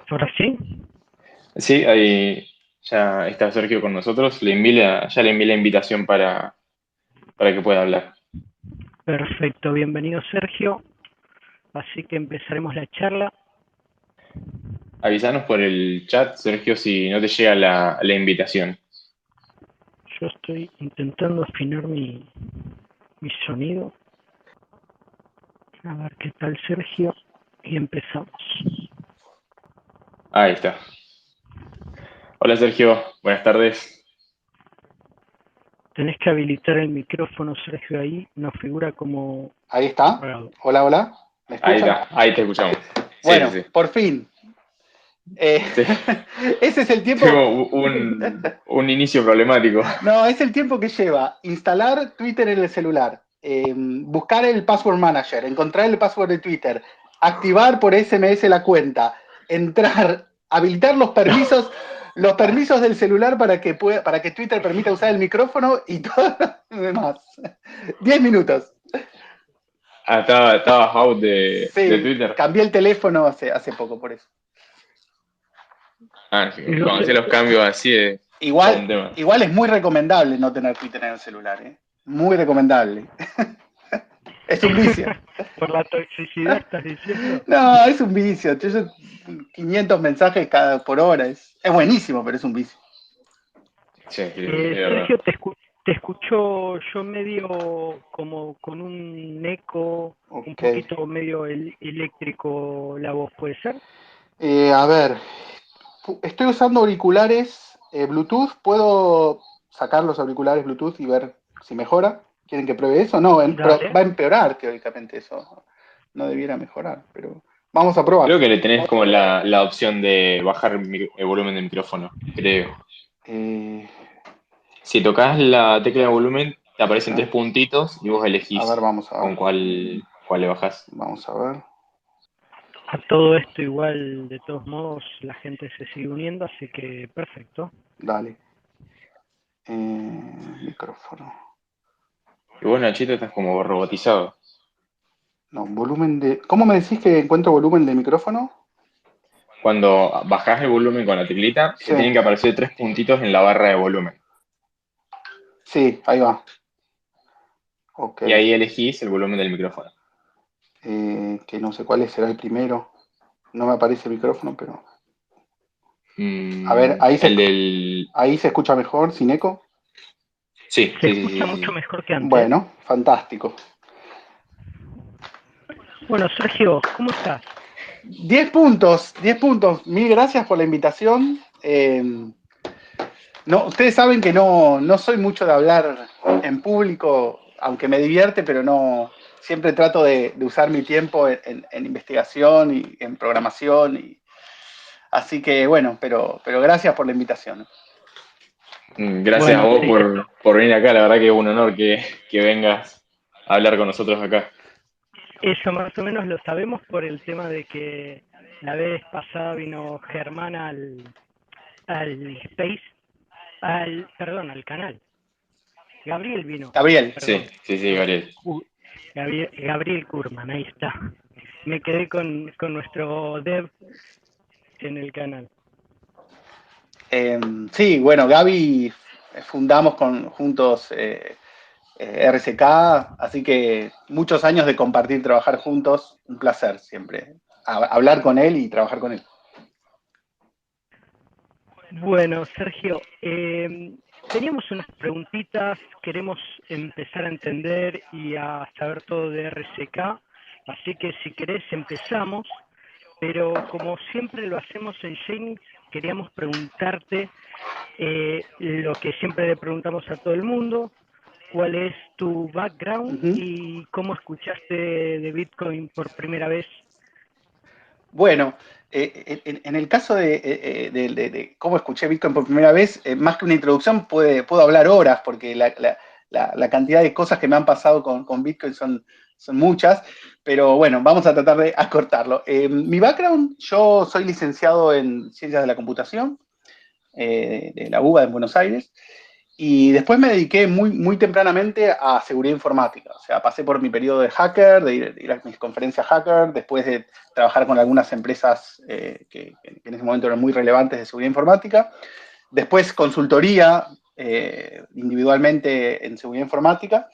¿Ahora sí? Sí, ahí ya está Sergio con nosotros. Ya le envié la invitación para que pueda hablar. Perfecto, bienvenido Sergio. Así que empezaremos la charla. Avísanos por el chat, Sergio, si no te llega la invitación. Yo estoy intentando afinar mi sonido. A ver qué tal Sergio. Y empezamos. Ahí está. Hola Sergio, buenas tardes. Tenés que habilitar el micrófono Sergio ahí. Nos figura como Ahí está. apagado. Hola, hola. ¿Me Ahí escuchan? está, ahí te escuchamos. Sí, sí, Bueno, sí. por fin. Eh, Sí. ese es el tiempo. Tengo un inicio problemático. No, es el tiempo que lleva instalar Twitter en el celular, buscar el password manager, encontrar el password de Twitter, activar por SMS la cuenta, entrar, habilitar los permisos del celular para que Twitter permita usar el micrófono y todo lo demás. 10 minutos. Ah, estaba out de Sí, Twitter. cambié el teléfono hace poco por eso. Ah, sí, Y lo cuando hacía los cambios así es todo un Igual, tema. igual es muy recomendable no tener Twitter en el celular, ¿eh? Muy recomendable. Es un vicio. por la toxicidad estás diciendo. No, es un vicio. 500 mensajes por hora. Es buenísimo, pero es un vicio. Sí, es verdad. Sergio, te escucho yo medio como con un eco, un Ok. poquito medio eléctrico la voz, ¿puede ser? A ver, estoy usando auriculares Bluetooth. ¿Puedo sacar los auriculares Bluetooth y ver si mejora? ¿Quieren que pruebe eso? No, pero Dale. va a empeorar teóricamente eso. No debiera mejorar, pero vamos a Creo probar. que le tenés como la opción de bajar el volumen del micrófono, creo. Eh, Si tocas la tecla de volumen, te aparecen tres ya. puntitos y vos A ver, elegís vamos a ver. con cuál le bajás. Vamos a ver. A todo esto igual, de todos modos, la gente se sigue uniendo, así que perfecto. Dale. Micrófono. Y vos, Nachito, estás como robotizado. No, volumen de. ¿Cómo me decís que encuentro volumen de micrófono? Cuando bajás el volumen con la teclita, te Sí, tienen que aparecer tres puntitos en la barra de volumen. sí, ahí va. Ok. Y ahí elegís el volumen del micrófono. Que no sé cuál será el primero. No me aparece el micrófono, pero. A ver, El del... ahí se escucha mejor, sin eco. Sí, Se sí, sí, escucha sí, mucho sí. mejor que antes. Bueno, fantástico. Bueno, Sergio, ¿cómo estás? 10 puntos, 10 puntos. Mil gracias por la invitación. No, ustedes saben que no soy mucho de hablar en público, aunque me divierte, pero no, siempre trato de usar mi tiempo en investigación y en programación. Así que bueno, pero gracias por la invitación. Gracias a Bueno, vos sí, por venir acá. La verdad que es un honor que vengas a hablar con nosotros acá. eso más o menos lo sabemos por el tema de que la vez pasada vino Germán al Space, perdón, al canal. Gabriel vino, Gabriel, Sí, perdón. sí, sí, Gabriel. Gabriel Kurman, ahí está. Me quedé con nuestro dev en el canal. sí, bueno, Gaby fundamos juntos RCK, así que muchos años de compartir, trabajar juntos, un placer siempre. Hablar con él y trabajar con él. Bueno, Sergio, teníamos unas preguntitas, queremos empezar a entender y a saber todo de RCK, así que si querés empezamos, pero como siempre lo hacemos en Shanix, queríamos preguntarte lo que siempre le preguntamos a todo el mundo, cuál es tu background Uh -huh. y cómo escuchaste de Bitcoin por primera vez. Bueno, en el caso de cómo escuché Bitcoin por primera vez, más que una introducción, puedo hablar horas, porque la cantidad de cosas que me han pasado con Bitcoin son muchas, pero bueno, vamos a tratar de acortarlo. Mi background, yo soy licenciado en Ciencias de la Computación, de la UBA en Buenos Aires, Y después me dediqué muy tempranamente a seguridad informática. O sea, pasé por mi periodo de hacker, de ir a mis conferencias hacker, después de trabajar con algunas empresas que en ese momento eran muy relevantes de seguridad informática. Después consultoría individualmente en seguridad informática.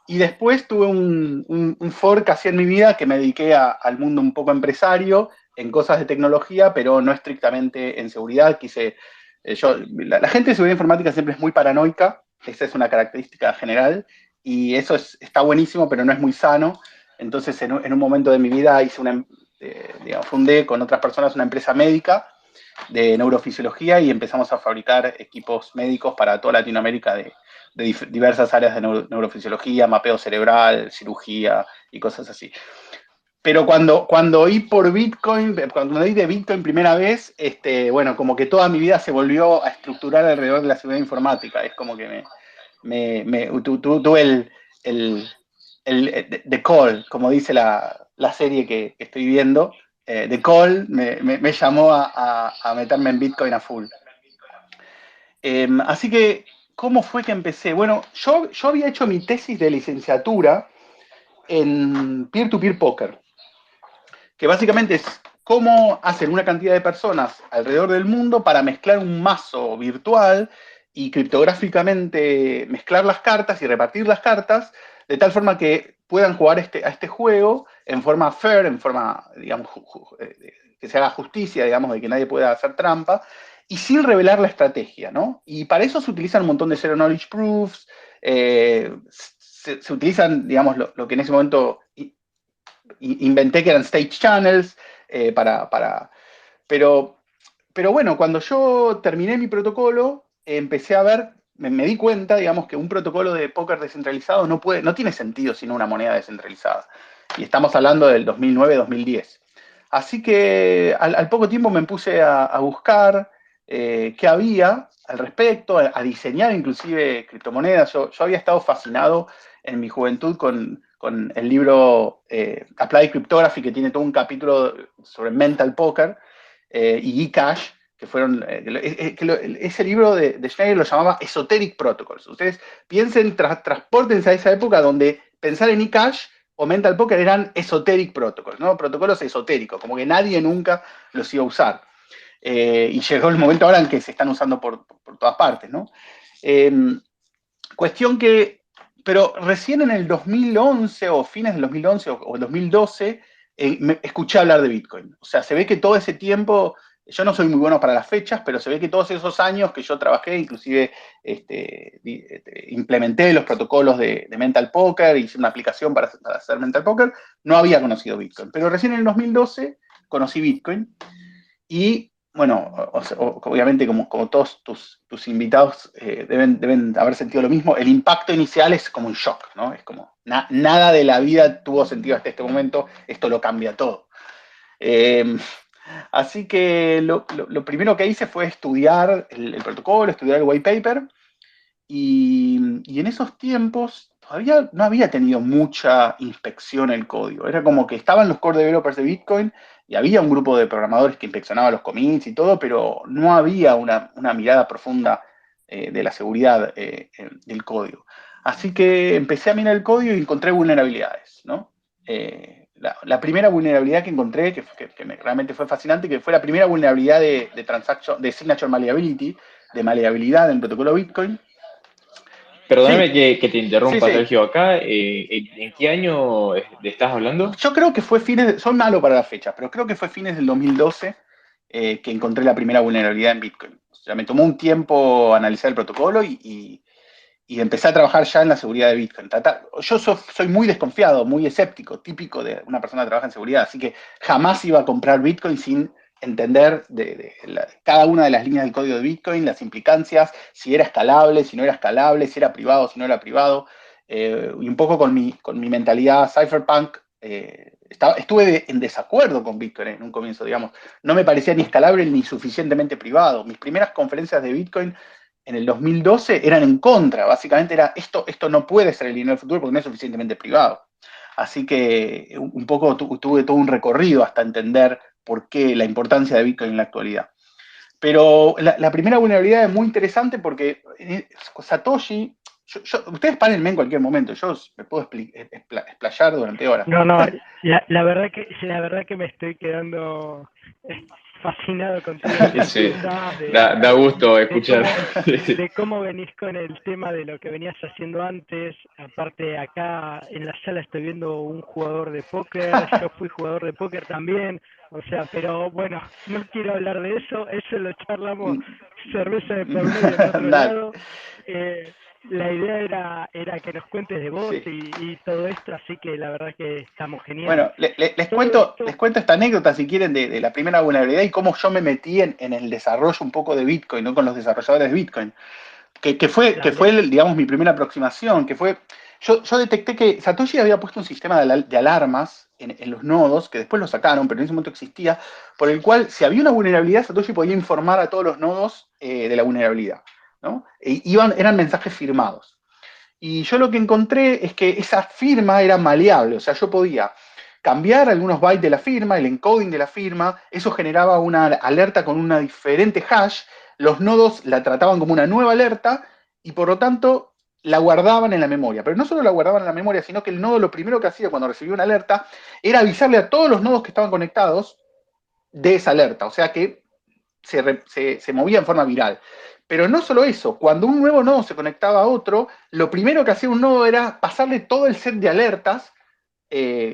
Y después tuve un fork así en mi vida que me dediqué al mundo un poco empresario, en cosas de tecnología, pero no estrictamente en seguridad. La gente de seguridad informática siempre es muy paranoica, esa es una característica general, y eso está buenísimo, pero no es muy sano. Entonces, en un momento de mi vida fundé con otras personas una empresa médica de neurofisiología y empezamos a fabricar equipos médicos para toda Latinoamérica de diversas áreas de neurofisiología, mapeo cerebral, cirugía y cosas así. Pero cuando oí por Bitcoin, cuando oí de Bitcoin primera vez, bueno, como que toda mi vida se volvió a estructurar alrededor de la seguridad informática. Es como que tuve The Call, como dice la serie que estoy viendo. The Call me llamó a meterme en Bitcoin a full. Así que, ¿cómo fue que empecé? Bueno, yo había hecho mi tesis de licenciatura en peer-to-peer poker, que básicamente es cómo hacen una cantidad de personas alrededor del mundo para mezclar un mazo virtual y criptográficamente mezclar las cartas y repartir las cartas de tal forma que puedan jugar a este juego en forma fair, en forma, digamos, que se haga justicia, digamos, de que nadie pueda hacer trampa, y sin revelar la estrategia, ¿no? Y para eso se utilizan un montón de zero knowledge proofs, se utilizan, digamos, lo que en ese momento inventé que eran stage channels, pero, pero bueno, cuando yo terminé mi protocolo, empecé a ver, me di cuenta, digamos, que un protocolo de póker descentralizado no tiene sentido sin una moneda descentralizada. Y estamos hablando del 2009-2010. Así que al poco tiempo me puse a buscar qué había al respecto, a diseñar inclusive criptomonedas. Yo había estado fascinado en mi juventud con el libro Applied Cryptography, que tiene todo un capítulo sobre mental poker, y eCash, que fueron, ese libro de Schneider lo llamaba Esoteric Protocols. Ustedes piensen, transpórtense a esa época donde pensar en eCash o mental poker eran esoteric protocols, ¿no? Protocolos esotéricos, como que nadie nunca los iba a usar. Y llegó el momento ahora en que se están usando por todas partes, ¿no? Eh, cuestión que, pero recién en el 2011 o fines del 2011 o el 2012 escuché hablar de Bitcoin. O sea, se ve que todo ese tiempo, yo no soy muy bueno para las fechas, pero se ve que todos esos años que yo trabajé, inclusive implementé los protocolos de mental poker, hice una aplicación para hacer mental poker, no había conocido Bitcoin. Pero recién en el 2012 conocí Bitcoin y bueno, obviamente como todos tus invitados deben haber sentido lo mismo, el impacto inicial es como un shock, ¿no? Es como nada de la vida tuvo sentido hasta este momento, esto lo cambia todo. Así que lo primero que hice fue estudiar el protocolo, estudiar el white paper, y en esos tiempos todavía no había tenido mucha inspección el código. Era como que estaban los core developers de Bitcoin y había un grupo de programadores que inspeccionaba los commits y todo, pero no había una mirada profunda de la seguridad del código. Así que empecé a mirar el código y encontré vulnerabilidades, ¿no? La primera vulnerabilidad que encontré, que realmente fue fascinante, que fue la primera vulnerabilidad de signature malleability, de maleabilidad en el protocolo Bitcoin. Perdóname Sí, que te interrumpa, sí. Sergio, acá. ¿En qué año estás hablando? Yo creo que fue soy malo para las fechas, pero creo que fue fines del 2012 que encontré la primera vulnerabilidad en Bitcoin. O sea, me tomó un tiempo analizar el protocolo y empecé a trabajar ya en la seguridad de Bitcoin. Yo soy muy desconfiado, muy escéptico, típico de una persona que trabaja en seguridad, así que jamás iba a comprar Bitcoin sin entender cada una de las líneas del código de Bitcoin, las implicancias, si era escalable, si no era escalable, si era privado, si no era privado. Y un poco con mi mentalidad cypherpunk, estuve en desacuerdo con Bitcoin en un comienzo, digamos. No me parecía ni escalable ni suficientemente privado. Mis primeras conferencias de Bitcoin en el 2012 eran en contra. Básicamente era, esto no puede ser el dinero del futuro porque no es suficientemente privado. Así que un poco tuve todo un recorrido hasta entender por qué la importancia de Bitcoin en la actualidad. Pero la primera vulnerabilidad es muy interesante porque Satoshi, ustedes párenme en cualquier momento, yo me puedo explayar durante horas. No, no, la verdad que me estoy quedando fascinado con todo lo que nos Sí, contás, da gusto de escuchar. de cómo venís con el tema de lo que venías haciendo antes. Aparte, acá en la sala estoy viendo un jugador de póker, yo fui jugador de póker también, o sea, pero bueno, no quiero hablar de eso lo charlamos cerveza de por medio en otro Dale. lado. La idea era que nos cuentes de vos Sí. y todo esto, así que la verdad que estamos genial. Bueno, les Todo cuento esto, esta anécdota si quieren de la primera vulnerabilidad y cómo yo me metí en el desarrollo un poco de Bitcoin, ¿no? Con los desarrolladores de Bitcoin. Que dale. fue, digamos, mi primera aproximación, que fue, yo detecté que Satoshi había puesto un sistema de alarmas en los nodos, que después lo sacaron, pero en ese momento existía, por el cual si había una vulnerabilidad, Satoshi podía informar a todos los nodos de la vulnerabilidad, ¿no? Eran mensajes firmados. Y yo lo que encontré es que esa firma era maleable, o sea, yo podía cambiar algunos bytes de la firma, el encoding de la firma, eso generaba una alerta con una diferente hash, los nodos la trataban como una nueva alerta y por lo tanto la guardaban en la memoria. Pero no solo la guardaban en la memoria, sino que el nodo lo primero que hacía cuando recibía una alerta era avisarle a todos los nodos que estaban conectados de esa alerta, o sea que se movía en forma viral. Pero no solo eso, cuando un nuevo nodo se conectaba a otro, lo primero que hacía un nodo era pasarle todo el set de alertas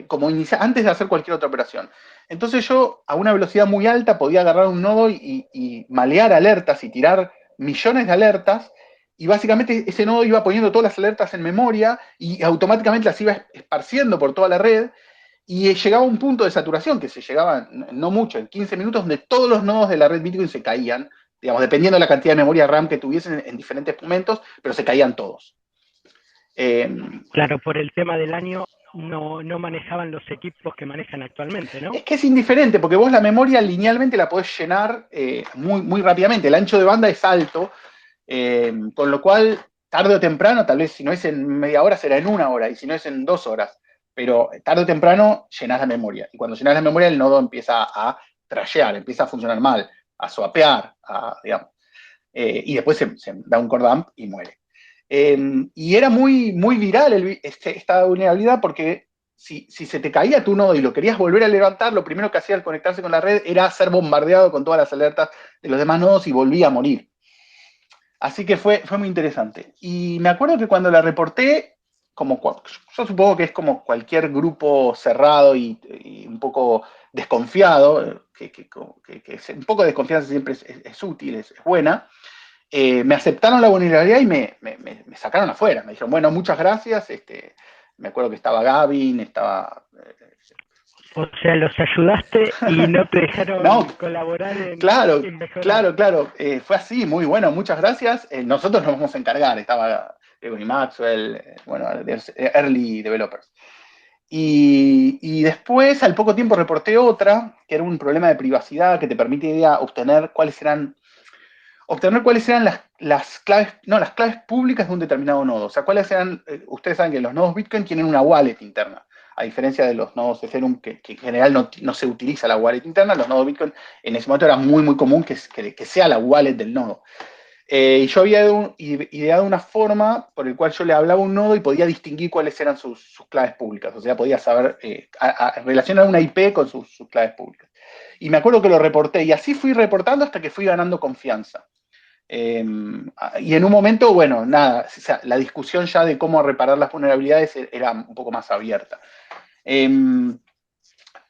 como antes de hacer cualquier otra operación. Entonces yo a una velocidad muy alta podía agarrar un nodo y malear alertas y tirar millones de alertas y básicamente ese nodo iba poniendo todas las alertas en memoria y automáticamente las iba esparciendo por toda la red y llegaba a un punto de saturación que se llegaba, no mucho, en 15 minutos, donde todos los nodos de la red Bitcoin se caían, digamos, dependiendo de la cantidad de memoria RAM que tuviesen en diferentes momentos, pero se caían todos. Eh, Claro, por el tema del año no manejaban los equipos que manejan actualmente, ¿no? Es que es indiferente, porque vos la memoria linealmente la podés llenar muy rápidamente. El ancho de banda es alto, con lo cual, tarde o temprano, tal vez si no es en media hora, será en una hora, y si no es en 2 horas. Pero tarde o temprano llenás la memoria. Y cuando llenás la memoria, el nodo empieza a trashear, empieza a funcionar mal, a swapear, digamos. Y después se da un core dump y muere. Y era muy viral esta vulnerabilidad porque si se te caía tu nodo y lo querías volver a levantar, lo primero que hacía al conectarse con la red era ser bombardeado con todas las alertas de los demás nodos y volvía a morir. Así que fue muy interesante. Y me acuerdo que cuando la reporté, yo supongo que es como cualquier grupo cerrado y un poco desconfiado, que un poco de desconfianza siempre es útil, es buena. Me aceptaron la vulnerabilidad y me sacaron afuera. Me dijeron, bueno, muchas gracias. Me acuerdo que estaba Gavin, estaba... O sea, los ayudaste y no te No, dejaron colaborar claro, en mejorar. claro. Fue así, muy bueno, muchas gracias. Nosotros nos vamos a encargar. Estaba Gregory Maxwell, bueno, Early Developers. Y después, al poco tiempo, reporté otra, que era un problema de privacidad que te permitía obtener cuáles eran las claves, no, las claves públicas de un determinado nodo. O sea, cuáles eran, ustedes saben que los nodos Bitcoin tienen una wallet interna, a diferencia de los nodos Ethereum, que en general no se utiliza la wallet interna, los nodos Bitcoin en ese momento era muy común que sea la wallet del nodo. Y yo había ideado una forma por el cual yo le hablaba a un nodo y podía distinguir cuáles eran sus claves públicas. O sea, podía saber, relacionar una IP con sus claves públicas. Y me acuerdo que lo reporté, y así fui reportando hasta que fui ganando confianza. Y en un momento, bueno, nada, o sea, la discusión ya de cómo reparar las vulnerabilidades era un poco más abierta.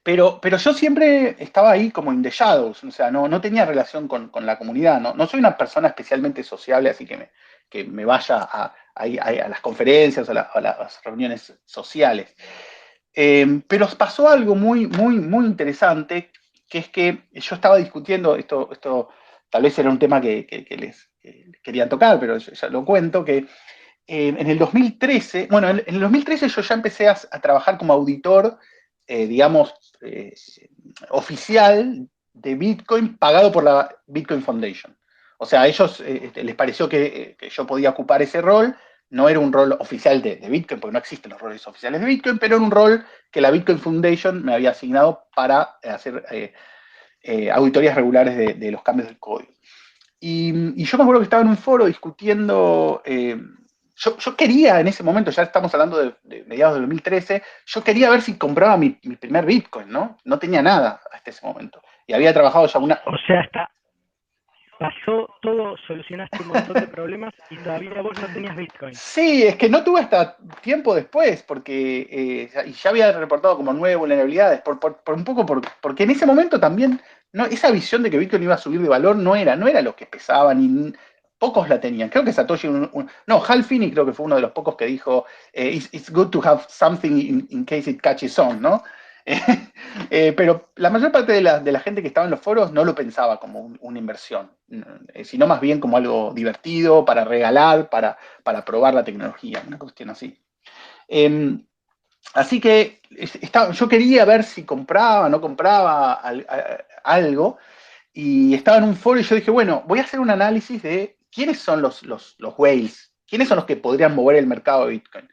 Pero yo siempre estaba ahí como in the shadows, o sea, no tenía relación con la comunidad, no soy una persona especialmente sociable, así que me vaya a las conferencias, a las reuniones sociales. Pero pasó algo muy interesante, que es que yo estaba discutiendo, esto tal vez era un tema que les querían tocar, pero yo ya lo cuento, que en el 2013, bueno, en el 2013 yo ya empecé a trabajar como auditor, digamos, oficial de Bitcoin, pagado por la Bitcoin Foundation. O sea, a ellos les pareció que yo podía ocupar ese rol. No era un rol oficial de Bitcoin, porque no existen los roles oficiales de Bitcoin, pero era un rol que la Bitcoin Foundation me había asignado para hacer auditorías regulares de los cambios del código. Y yo me acuerdo que estaba en un foro discutiendo, yo quería en ese momento, ya estamos hablando de mediados del 2013, yo quería ver si compraba mi primer Bitcoin, ¿no? No tenía nada hasta ese momento. Y había trabajado ya O sea, pasó todo, solucionaste un montón de problemas y todavía vos no tenías Bitcoin. Sí, es que no tuve hasta tiempo después, porque ya había reportado como 9 vulnerabilidades, por un poco, porque en ese momento también, no, esa visión de que Bitcoin iba a subir de valor no era lo que pesaba, ni pocos la tenían. Creo que Satoshi, no, Hal Finney creo que fue uno de los pocos que dijo, it's good to have something in case it catches on, ¿no? Pero la mayor parte de la gente que estaba en los foros no lo pensaba como una inversión, sino más bien como algo divertido, para regalar, para probar la tecnología, una cuestión así. Así que yo quería ver si compraba o no compraba algo, y estaba en un foro y yo dije, bueno, voy a hacer un análisis de quiénes son los whales, quiénes son los que podrían mover el mercado de Bitcoin.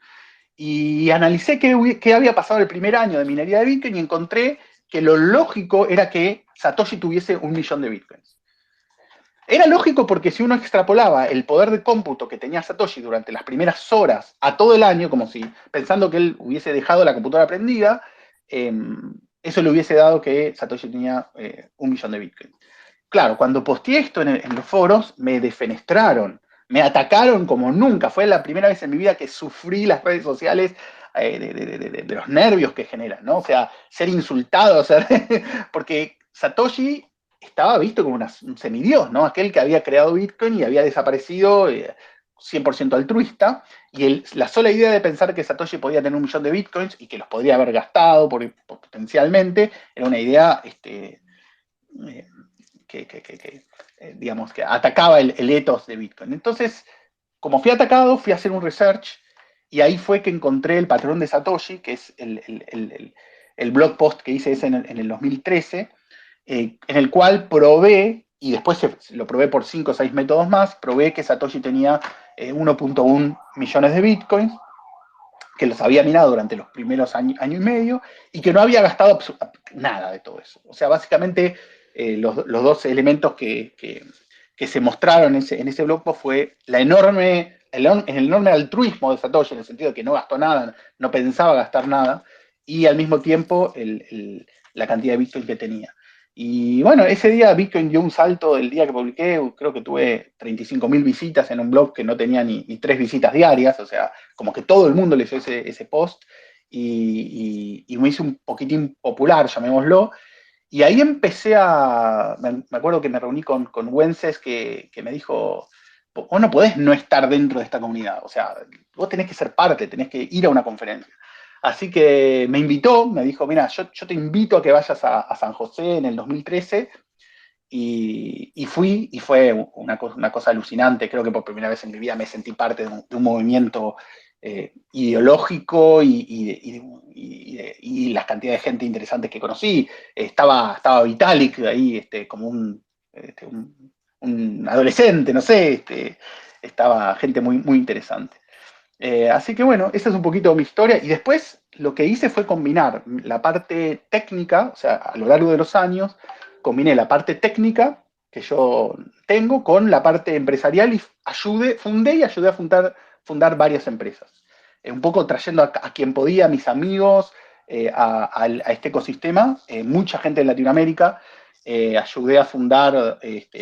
Y analicé qué había pasado el primer año de minería de Bitcoin y encontré que lo lógico era que Satoshi tuviese 1 millón de Bitcoins. Era lógico porque si uno extrapolaba el poder de cómputo que tenía Satoshi durante las primeras horas a todo el año, como si pensando que él hubiese dejado la computadora prendida, eso le hubiese dado que Satoshi tenía 1 millón de Bitcoins. Claro, cuando posteé esto en los foros, me defenestraron, me atacaron como nunca. Fue la primera vez en mi vida que sufrí las redes sociales de los nervios que generan, ¿no? O sea, ser insultado, porque Satoshi estaba visto como un semidios, ¿no? Aquel que había creado Bitcoin y había desaparecido 100% altruista, y la sola idea de pensar que Satoshi podía tener 1 millón de Bitcoins y que los podría haber gastado potencialmente, era una idea digamos, que atacaba el ethos de Bitcoin. Entonces, como fui atacado, fui a hacer un research y ahí fue que encontré el patrón de Satoshi, que es el blog post que hice ese en el 2013, en el cual probé, y después lo probé por 5 o 6 métodos más, probé que Satoshi tenía 1.1 millones de Bitcoins, que los había minado durante los primeros año y medio, y que no había gastado nada de todo eso. O sea, básicamente los dos elementos que se mostraron en ese blog post fue el enorme altruismo de Satoshi, en el sentido de que no gastó nada, no pensaba gastar nada, y al mismo tiempo la cantidad de Bitcoin que tenía. Y bueno, ese día Bitcoin dio un salto el día que publiqué, creo que tuve 35.000 visitas en un blog que no tenía ni 3 visitas diarias, o sea, como que todo el mundo leyó ese post, y me hice un poquitín popular, llamémoslo, y ahí me acuerdo que me reuní con Wences que me dijo, vos no podés no estar dentro de esta comunidad, o sea, vos tenés que ser parte, tenés que ir a una conferencia. Así que me invitó, me dijo, mira, yo te invito a que vayas a San José en el 2013, y fui, y fue una cosa alucinante. Creo que por primera vez en mi vida me sentí parte de un movimiento ideológico, y las cantidades de gente interesante que conocí. Estaba Vitalik ahí, como un adolescente, no sé, estaba gente muy, muy interesante. Así que bueno, esa es un poquito mi historia, y después lo que hice fue combinar la parte técnica, o sea, a lo largo de los años, combiné la parte técnica que yo tengo con la parte empresarial, y fundé y ayudé a fundar varias empresas. Un poco trayendo a quien podía, a mis amigos, a este ecosistema, mucha gente en Latinoamérica. Ayudé a fundar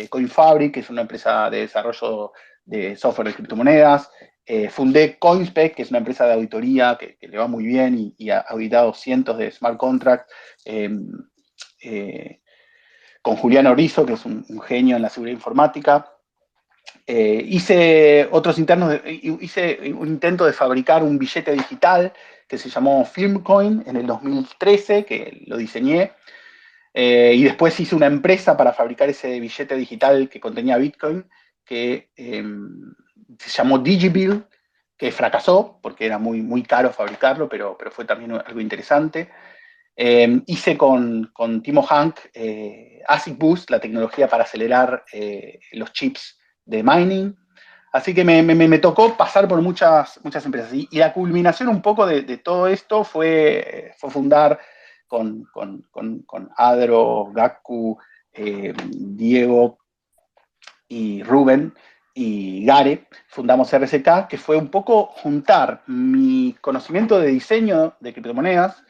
CoinFabric, que es una empresa de desarrollo de software de criptomonedas. Fundé CoinSpec, que es una empresa de auditoría que le va muy bien y ha auditado cientos de smart contracts, con Julián Orizo, que es un genio en la seguridad informática. Hice un intento de fabricar un billete digital que se llamó Filmcoin en el 2013, que lo diseñé. Y después hice una empresa para fabricar ese billete digital que contenía Bitcoin, que se llamó Digibill, que fracasó porque era muy, muy caro fabricarlo, pero fue también algo interesante. Hice con Timo Hank ASIC Boost, la tecnología para acelerar los chips de mining. Así que me tocó pasar por muchas empresas. Y la culminación un poco de todo esto fue fundar con Adro, Gakku, Diego y Rubén y Gare, fundamos RSK, que fue un poco juntar mi conocimiento de diseño de criptomonedas.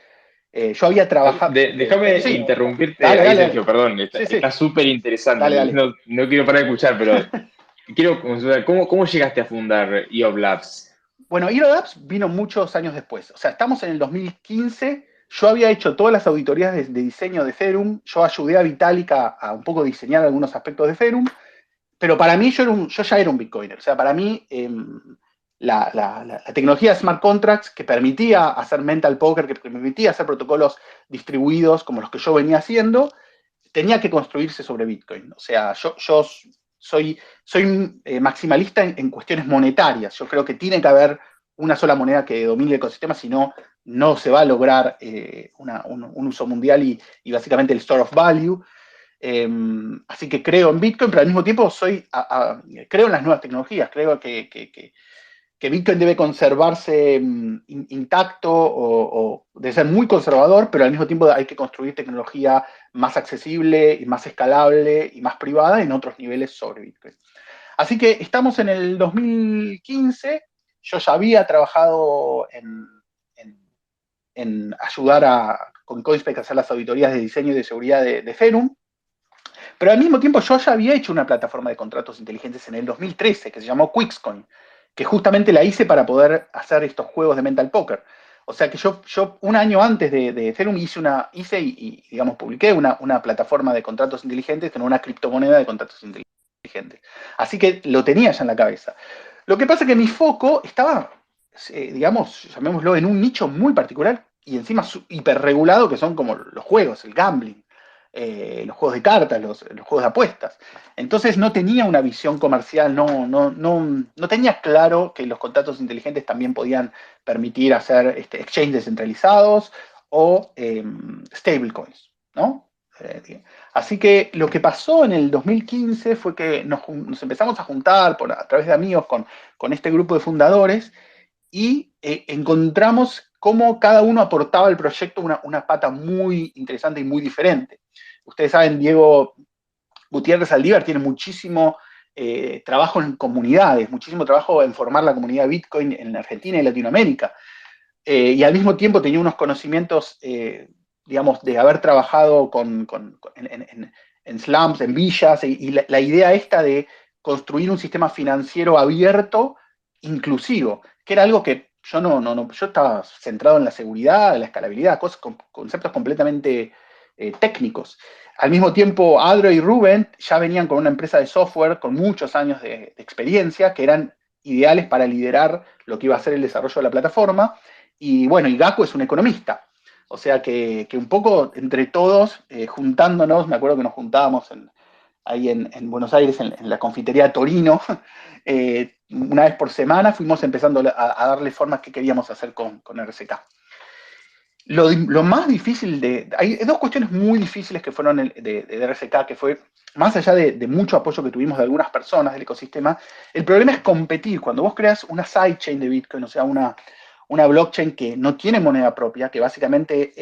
Yo había trabajado... Déjame Sí, interrumpirte dale, ahí, dale, dale. Sergio, perdón. Sí, sí, Está súper interesante. dale, dale. No quiero parar de escuchar, pero quiero consultar, ¿cómo llegaste a fundar EOB Labs? Bueno, Hero Labs vino muchos años después. O sea, estamos en el 2015. Yo había hecho todas las auditorías de diseño de Ethereum. Yo ayudé a Vitalik a un poco diseñar algunos aspectos de Ethereum. Pero para mí yo ya era un Bitcoiner. O sea, para mí la tecnología de smart contracts que permitía hacer mental poker, que permitía hacer protocolos distribuidos como los que yo venía haciendo, tenía que construirse sobre Bitcoin. O sea, yo soy maximalista en cuestiones monetarias. Yo creo que tiene que haber una sola moneda que domine el ecosistema, si no, no se va a lograr un uso mundial y básicamente el store of value. Así que creo en Bitcoin, pero al mismo tiempo creo en las nuevas tecnologías. Creo que Bitcoin debe conservarse intacto o debe ser muy conservador, pero al mismo tiempo hay que construir tecnología más accesible y más escalable y más privada en otros niveles sobre Bitcoin. Así que estamos en el 2015. Yo ya había trabajado en ayudar con CoinSpec a hacer las auditorías de diseño y de seguridad de Ethereum. Pero al mismo tiempo yo ya había hecho una plataforma de contratos inteligentes en el 2013 que se llamó Quickscoin, que justamente la hice para poder hacer estos juegos de mental poker. O sea que yo un año antes de Ethereum hice y digamos, publiqué una plataforma de contratos inteligentes con una criptomoneda de contratos inteligentes. Así que lo tenía ya en la cabeza. Lo que pasa es que mi foco estaba, digamos, llamémoslo, en un nicho muy particular y encima hiperregulado, que son como los juegos, el gambling, los juegos de cartas, los juegos de apuestas. Entonces no tenía una visión comercial, no tenía claro que los contratos inteligentes también podían permitir hacer exchanges descentralizados o stablecoins, ¿no? Así que lo que pasó en el 2015 fue que nos empezamos a juntar a través de amigos con este grupo de fundadores y encontramos cómo cada uno aportaba al proyecto una pata muy interesante y muy diferente. Ustedes saben, Diego Gutiérrez Aldívar tiene muchísimo trabajo en comunidades, muchísimo trabajo en formar la comunidad Bitcoin en Argentina y Latinoamérica. Y al mismo tiempo tenía unos conocimientos, digamos, de haber trabajado en slums, en villas, y la idea esta de construir un sistema financiero abierto, inclusivo, que era algo que yo estaba centrado en la seguridad, en la escalabilidad, conceptos completamente técnicos. Al mismo tiempo, Adro y Rubén ya venían con una empresa de software con muchos años de experiencia, que eran ideales para liderar lo que iba a ser el desarrollo de la plataforma. Y bueno, y Gaku es un economista. O sea que un poco entre todos, juntándonos, me acuerdo que nos juntábamos ahí en Buenos Aires, en la confitería Torino, una vez por semana fuimos empezando a darle formas que queríamos hacer con RCK. Lo más difícil hay dos cuestiones muy difíciles que fueron de RCK, que fue, más allá de mucho apoyo que tuvimos de algunas personas del ecosistema, el problema es competir. Cuando vos creas una sidechain de Bitcoin, o sea, una blockchain que no tiene moneda propia, que básicamente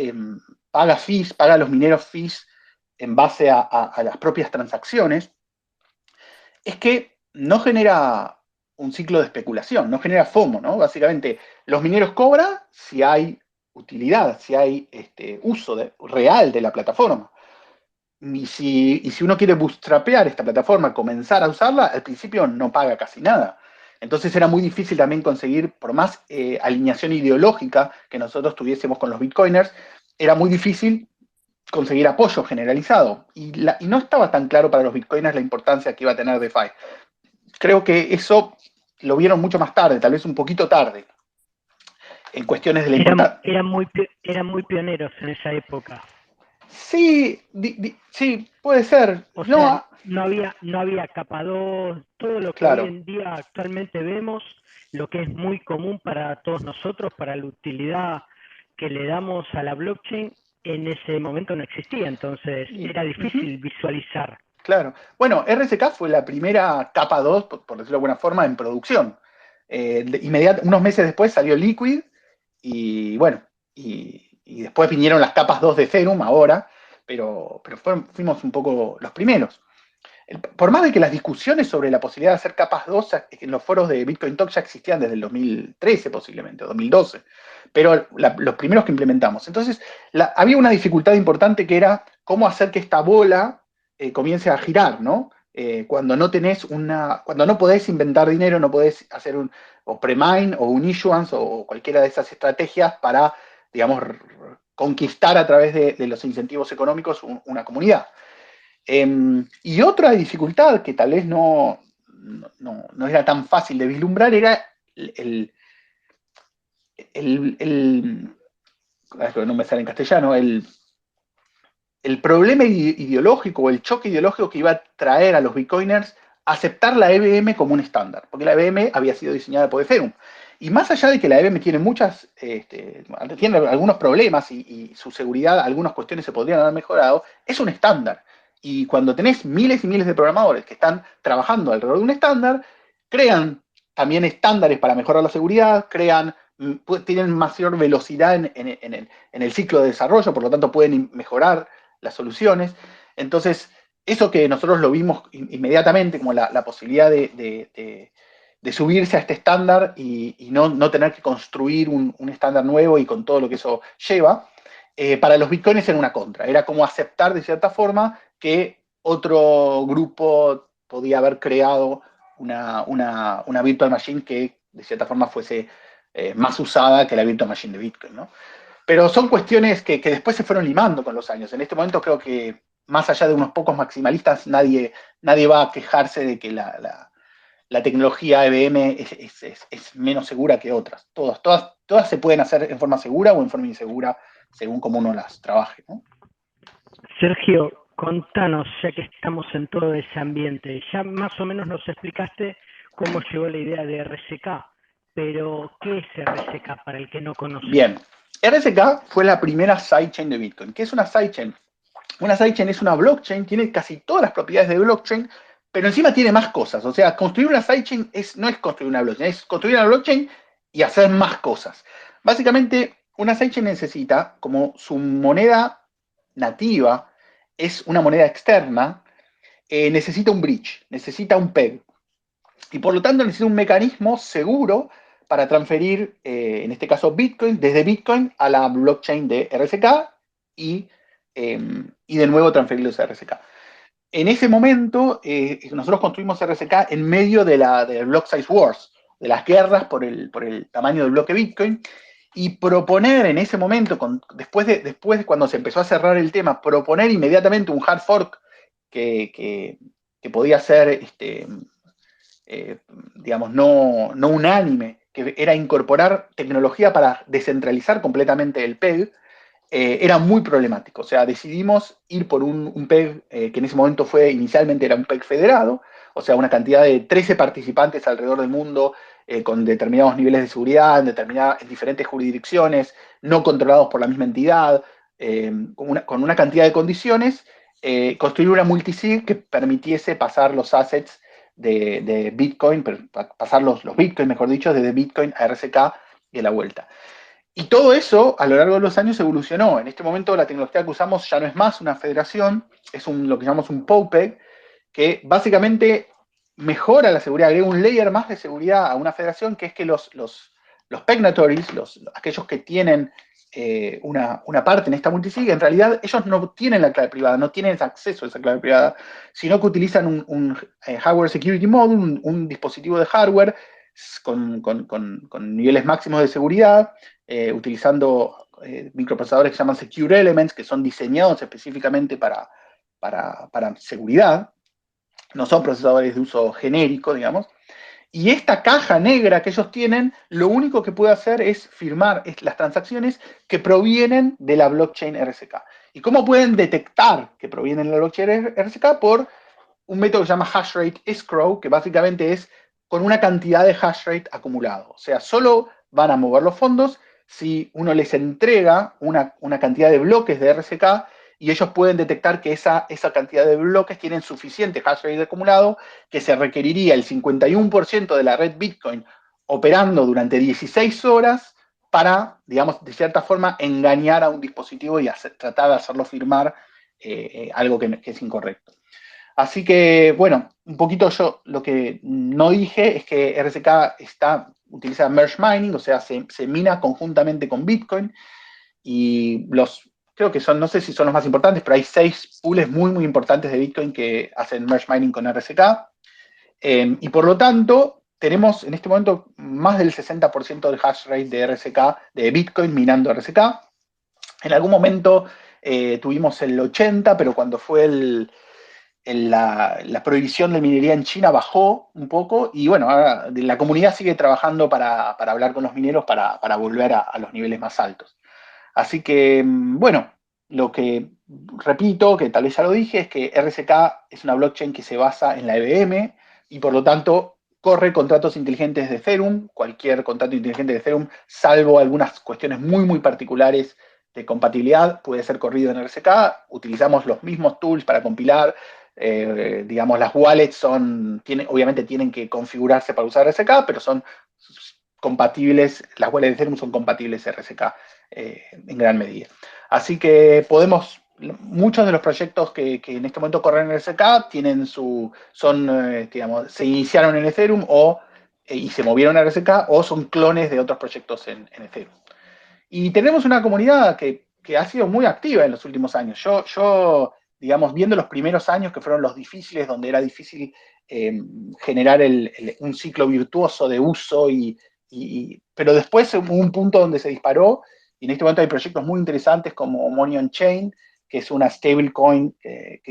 paga fees, paga a los mineros fees en base a las propias transacciones, es que no genera un ciclo de especulación, no genera FOMO, ¿no? Básicamente, los mineros cobran si hay utilidad, si hay uso real de la plataforma. Y si uno quiere bootstrapear esta plataforma, comenzar a usarla, al principio no paga casi nada. Entonces era muy difícil también conseguir, por más alineación ideológica que nosotros tuviésemos con los bitcoiners, era muy difícil conseguir apoyo generalizado. Y no estaba tan claro para los bitcoiners la importancia que iba a tener DeFi. Creo que eso lo vieron mucho más tarde, tal vez un poquito tarde, en cuestiones de la importancia. Eran muy pioneros en esa época. Sí, sí, puede ser. O sea, no había capa 2, todo lo que claro. hoy en día actualmente vemos, lo que es muy común para todos nosotros, para la utilidad que le damos a la blockchain, en ese momento no existía, entonces era difícil visualizar. Claro. Bueno, RSK fue la primera capa 2, por decirlo de alguna forma, en producción. Unos meses después salió Liquid y bueno, y después vinieron las capas 2 de Ethereum ahora, fuimos un poco los primeros. Por más de que las discusiones sobre la posibilidad de hacer capas 2 en los foros de Bitcoin Talk ya existían desde el 2013 posiblemente, o 2012, pero los primeros que implementamos. Entonces, había una dificultad importante que era cómo hacer que esta bola comience a girar, ¿no? Cuando no podés inventar dinero, no podés hacer o pre-mine o un issuance o cualquiera de esas estrategias para, digamos, conquistar a través de los incentivos económicos una comunidad. Y otra dificultad que tal vez no era tan fácil de vislumbrar era no me sale en castellano, el problema ideológico o el choque ideológico que iba a traer a los bitcoiners aceptar la EVM como un estándar, porque la EVM había sido diseñada por Ethereum. Y más allá de que la EVM tiene tiene algunos problemas y su seguridad, algunas cuestiones se podrían haber mejorado, es un estándar. Y cuando tenés miles y miles de programadores que están trabajando alrededor de un estándar, crean también estándares para mejorar la seguridad, tienen mayor velocidad en el ciclo de desarrollo, por lo tanto pueden mejorar las soluciones. Entonces, eso que nosotros lo vimos inmediatamente como la posibilidad de subirse a este estándar y no tener que construir un estándar nuevo y con todo lo que eso lleva, para los bitcoins era una contra. Era como aceptar de cierta forma que otro grupo podía haber creado una virtual machine que de cierta forma fuese más usada que la virtual machine de Bitcoin, ¿no? Pero son cuestiones que después se fueron limando con los años. En este momento creo que, más allá de unos pocos maximalistas, nadie va a quejarse de que la tecnología EVM es menos segura que otras. Todas se pueden hacer en forma segura o en forma insegura, según cómo uno las trabaje, ¿no? Sergio, contanos, ya que estamos en todo ese ambiente, ya más o menos nos explicaste cómo llegó la idea de RSK, pero ¿qué es RSK para el que no conoce? Bien, RSK fue la primera sidechain de Bitcoin. ¿Qué es una sidechain? Una sidechain es una blockchain, tiene casi todas las propiedades de blockchain, pero encima tiene más cosas. O sea, construir una sidechain no es construir una blockchain, es construir una blockchain y hacer más cosas. Básicamente, una sidechain necesita, como su moneda nativa es una moneda externa, necesita un bridge, necesita un peg. Y por lo tanto necesita un mecanismo seguro para transferir, en este caso Bitcoin, desde Bitcoin a la blockchain de RSK y de nuevo transferirlos a RSK. En ese momento, nosotros construimos RSK en medio de Block Size Wars, de las guerras por el tamaño del bloque Bitcoin, y proponer en ese momento, después de cuando se empezó a cerrar el tema, proponer inmediatamente un hard fork que podía ser, digamos, no unánime, que era incorporar tecnología para descentralizar completamente el PEG, era muy problemático. O sea, decidimos ir por un PEG que en ese momento inicialmente era un PEG federado, o sea, una cantidad de 13 participantes alrededor del mundo con determinados niveles de seguridad, en diferentes jurisdicciones, no controlados por la misma entidad, con una cantidad de condiciones, construir una multisig que permitiese pasar los assets de Bitcoin, pasar los Bitcoin, mejor dicho, desde Bitcoin a RSK y a la vuelta. Y todo eso a lo largo de los años evolucionó. En este momento la tecnología que usamos ya no es más una federación, es lo que llamamos un POPEG, que básicamente mejora la seguridad, agrega un layer más de seguridad a una federación, que es que los pegnatories, aquellos que tienen una parte en esta multisig, en realidad ellos no tienen la clave privada, no tienen acceso a esa clave privada, sino que utilizan un hardware security module, un dispositivo de hardware con niveles máximos de seguridad, utilizando microprocesadores que se llaman Secure Elements, que son diseñados específicamente para seguridad, no son procesadores de uso genérico, digamos. Y esta caja negra que ellos tienen, lo único que puede hacer es firmar las transacciones que provienen de la blockchain RSK. ¿Y cómo pueden detectar que provienen de la blockchain RSK? Por un método que se llama hashrate escrow, que básicamente es con una cantidad de hashrate acumulado. O sea, solo van a mover los fondos si uno les entrega una cantidad de bloques de RSK y ellos pueden detectar que esa cantidad de bloques tienen suficiente hashrate acumulado, que se requeriría el 51% de la red Bitcoin operando durante 16 horas para, digamos, de cierta forma engañar a un dispositivo y tratar de hacerlo firmar algo que es incorrecto. Así que, bueno, un poquito yo lo que no dije es que RSK utiliza merge mining, o sea, se mina conjuntamente con Bitcoin, y creo que son, no sé si son los más importantes, pero hay 6 pools muy, muy importantes de Bitcoin que hacen merge mining con RSK. Y por lo tanto, tenemos en este momento más del 60% del hash rate de RSK, de Bitcoin minando RSK. En algún momento tuvimos el 80%, pero cuando fue la prohibición de minería en China bajó un poco, y bueno, ahora la comunidad sigue trabajando para hablar con los mineros para volver a los niveles más altos. Así que, bueno, lo que repito, que tal vez ya lo dije, es que RSK es una blockchain que se basa en la EVM y por lo tanto corre contratos inteligentes de Ethereum, cualquier contrato inteligente de Ethereum, salvo algunas cuestiones muy, muy particulares de compatibilidad, puede ser corrido en RSK. Utilizamos los mismos tools para compilar. Digamos, las wallets obviamente tienen que configurarse para usar RSK, pero son compatibles, las wallets de Ethereum son compatibles RSK en gran medida. Así que muchos de los proyectos que en este momento corren en RSK digamos, se iniciaron en Ethereum y se movieron a RSK, o son clones de otros proyectos en Ethereum. Y tenemos una comunidad que ha sido muy activa en los últimos años. Yo, digamos, viendo los primeros años que fueron los difíciles, donde era difícil generar un ciclo virtuoso de uso, pero después hubo un punto donde se disparó, y en este momento hay proyectos muy interesantes como Money on Chain, que es una stablecoin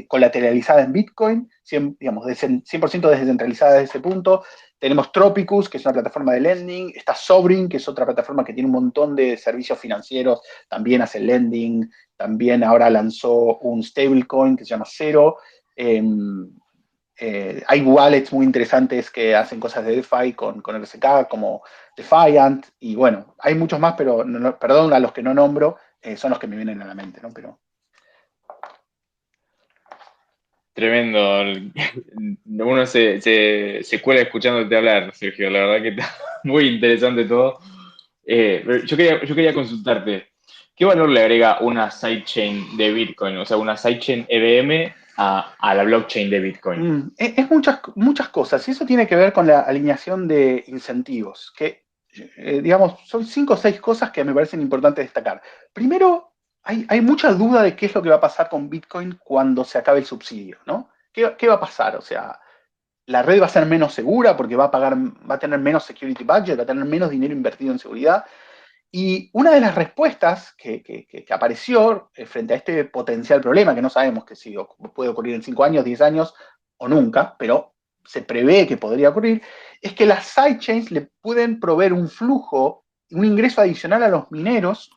colateralizada en Bitcoin, 100% descentralizada desde ese punto. Tenemos Tropicus, que es una plataforma de lending. Está Sovereign, que es otra plataforma que tiene un montón de servicios financieros, también hace lending. También ahora lanzó un stablecoin que se llama Zero. Hay wallets muy interesantes que hacen cosas de DeFi con RSK, como Defiant. Y bueno, hay muchos más, pero perdón a los que no nombro, son los que me vienen a la mente, ¿no? Pero... Tremendo. Uno se cuela escuchándote hablar, Sergio. La verdad que está muy interesante todo. Pero yo quería consultarte, ¿qué valor le agrega una sidechain de Bitcoin? O sea, una sidechain EVM a la blockchain de Bitcoin. Es muchas cosas, y eso tiene que ver con la alineación de incentivos, que, digamos, son 5 o 6 cosas que me parecen importantes destacar. Primero, hay mucha duda de qué es lo que va a pasar con Bitcoin cuando se acabe el subsidio, ¿no? ¿Qué va a pasar? O sea, la red va a ser menos segura porque va a tener menos security budget, va a tener menos dinero invertido en seguridad. Y una de las respuestas que apareció frente a este potencial problema, que no sabemos que si puede ocurrir en 5 años, 10 años o nunca, pero se prevé que podría ocurrir, es que las sidechains le pueden proveer un flujo, un ingreso adicional a los mineros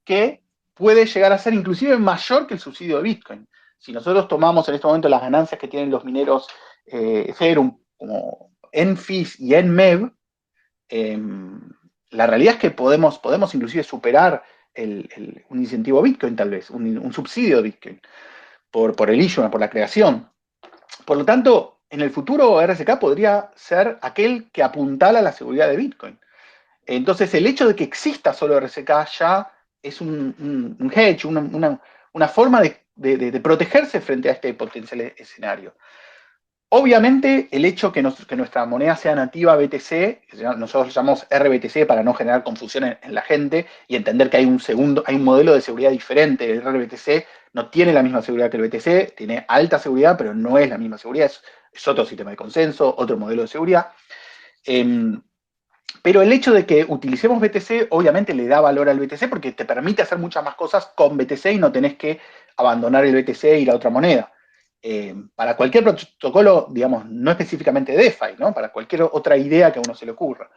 que puede llegar a ser inclusive mayor que el subsidio de Bitcoin. Si nosotros tomamos en este momento las ganancias que tienen los mineros Ethereum como en fees y en MEV, la realidad es que podemos inclusive superar un incentivo Bitcoin, tal vez, un subsidio de Bitcoin, por el issue, por la creación. Por lo tanto, en el futuro RSK podría ser aquel que apuntala a la seguridad de Bitcoin. Entonces, el hecho de que exista solo RSK ya es un hedge, una forma de protegerse frente a este potencial escenario. Obviamente, el hecho que nuestra moneda sea nativa BTC, nosotros lo llamamos RBTC para no generar confusión en la gente y entender que hay un modelo de seguridad diferente. El RBTC no tiene la misma seguridad que el BTC, tiene alta seguridad, pero no es la misma seguridad, es otro sistema de consenso, otro modelo de seguridad. Pero el hecho de que utilicemos BTC, obviamente le da valor al BTC porque te permite hacer muchas más cosas con BTC y no tenés que abandonar el BTC e ir a otra moneda. Para cualquier protocolo, digamos, no específicamente DeFi, ¿no? Para cualquier otra idea que a uno se le ocurra.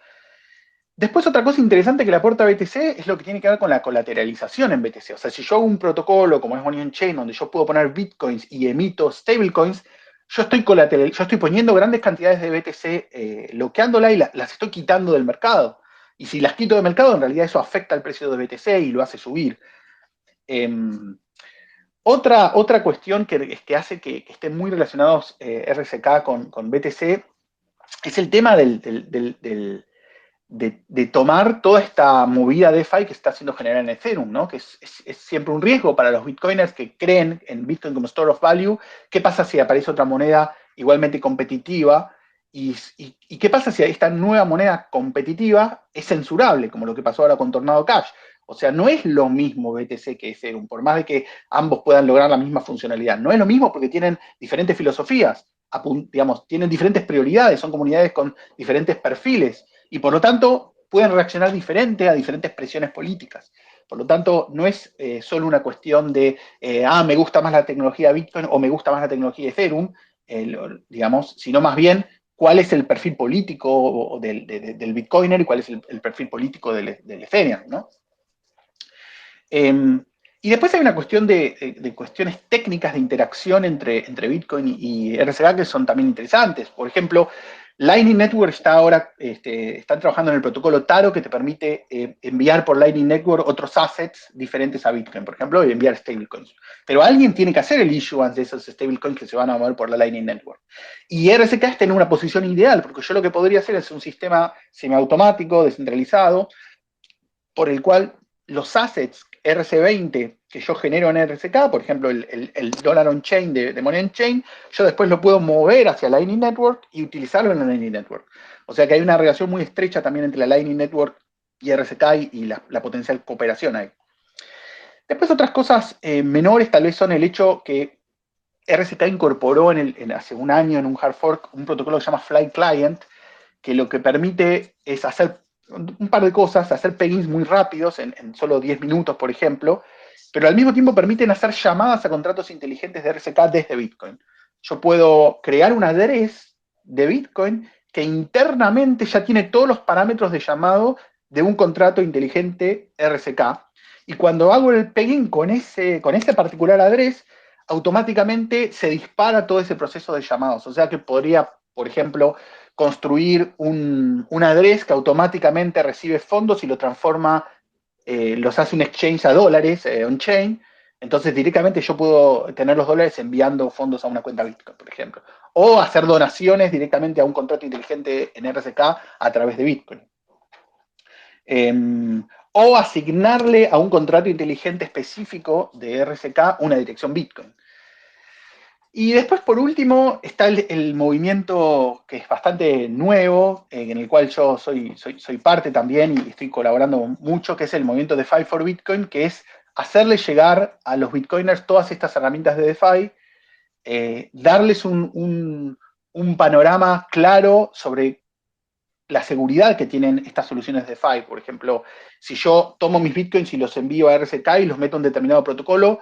Después, otra cosa interesante que le aporta BTC es lo que tiene que ver con la colateralización en BTC. O sea, si yo hago un protocolo como es Money on Chain, donde yo puedo poner bitcoins y emito stablecoins, yo estoy poniendo grandes cantidades de BTC, bloqueándola y las estoy quitando del mercado. Y si las quito del mercado, en realidad eso afecta el precio de BTC y lo hace subir. Otra cuestión que hace que estén muy relacionados RSK con BTC es el tema de de tomar toda esta movida DeFi que está siendo generada en Ethereum, ¿no? Que es siempre un riesgo para los bitcoiners que creen en Bitcoin como store of value. ¿Qué pasa si aparece otra moneda igualmente competitiva? ¿Y qué pasa si esta nueva moneda competitiva es censurable, como lo que pasó ahora con Tornado Cash? O sea, no es lo mismo BTC que Ethereum, por más de que ambos puedan lograr la misma funcionalidad. No es lo mismo porque tienen diferentes filosofías, digamos, tienen diferentes prioridades, son comunidades con diferentes perfiles y por lo tanto pueden reaccionar diferente a diferentes presiones políticas. Por lo tanto, no es solo una cuestión de, me gusta más la tecnología Bitcoin o me gusta más la tecnología Ethereum, digamos, sino más bien cuál es el perfil político del Bitcoiner y cuál es el perfil político del Ethereum, ¿no? Y después hay una cuestión de cuestiones técnicas de interacción entre Bitcoin y RSK que son también interesantes. Por ejemplo, Lightning Network están trabajando en el protocolo Taro que te permite enviar por Lightning Network otros assets diferentes a Bitcoin, por ejemplo, y enviar stablecoins. Pero alguien tiene que hacer el issuance de esos stablecoins que se van a mover por la Lightning Network. Y RSK está en una posición ideal, porque yo lo que podría hacer es un sistema semiautomático, descentralizado, por el cual los assets RC20 que yo genero en RSK, por ejemplo, el dólar on-chain de Money on-chain, yo después lo puedo mover hacia Lightning Network y utilizarlo en la Lightning Network. O sea que hay una relación muy estrecha también entre la Lightning Network y RSK y la potencial cooperación ahí. Después otras cosas menores tal vez son el hecho que RSK incorporó hace un año en un hard fork un protocolo que se llama Fly Client, que lo que permite es hacer un par de cosas, hacer plugins muy rápidos, en solo 10 minutos, por ejemplo, pero al mismo tiempo permiten hacer llamadas a contratos inteligentes de RSK desde Bitcoin. Yo puedo crear un address de Bitcoin que internamente ya tiene todos los parámetros de llamado de un contrato inteligente RSK. Y cuando hago el plugin con ese particular address, automáticamente se dispara todo ese proceso de llamados. O sea que podría, por ejemplo, construir un address que automáticamente recibe fondos y lo transforma, los hace un exchange a dólares on-chain. Entonces directamente yo puedo tener los dólares enviando fondos a una cuenta Bitcoin, por ejemplo. O hacer donaciones directamente a un contrato inteligente en RSK a través de Bitcoin. O asignarle a un contrato inteligente específico de RSK una dirección Bitcoin. Y después, por último, está el movimiento que es bastante nuevo, en el cual yo soy parte también y estoy colaborando mucho, que es el movimiento DeFi for Bitcoin, que es hacerle llegar a los bitcoiners todas estas herramientas de DeFi, darles un panorama claro sobre la seguridad que tienen estas soluciones DeFi. Por ejemplo, si yo tomo mis bitcoins y los envío a RSK y los meto en un determinado protocolo,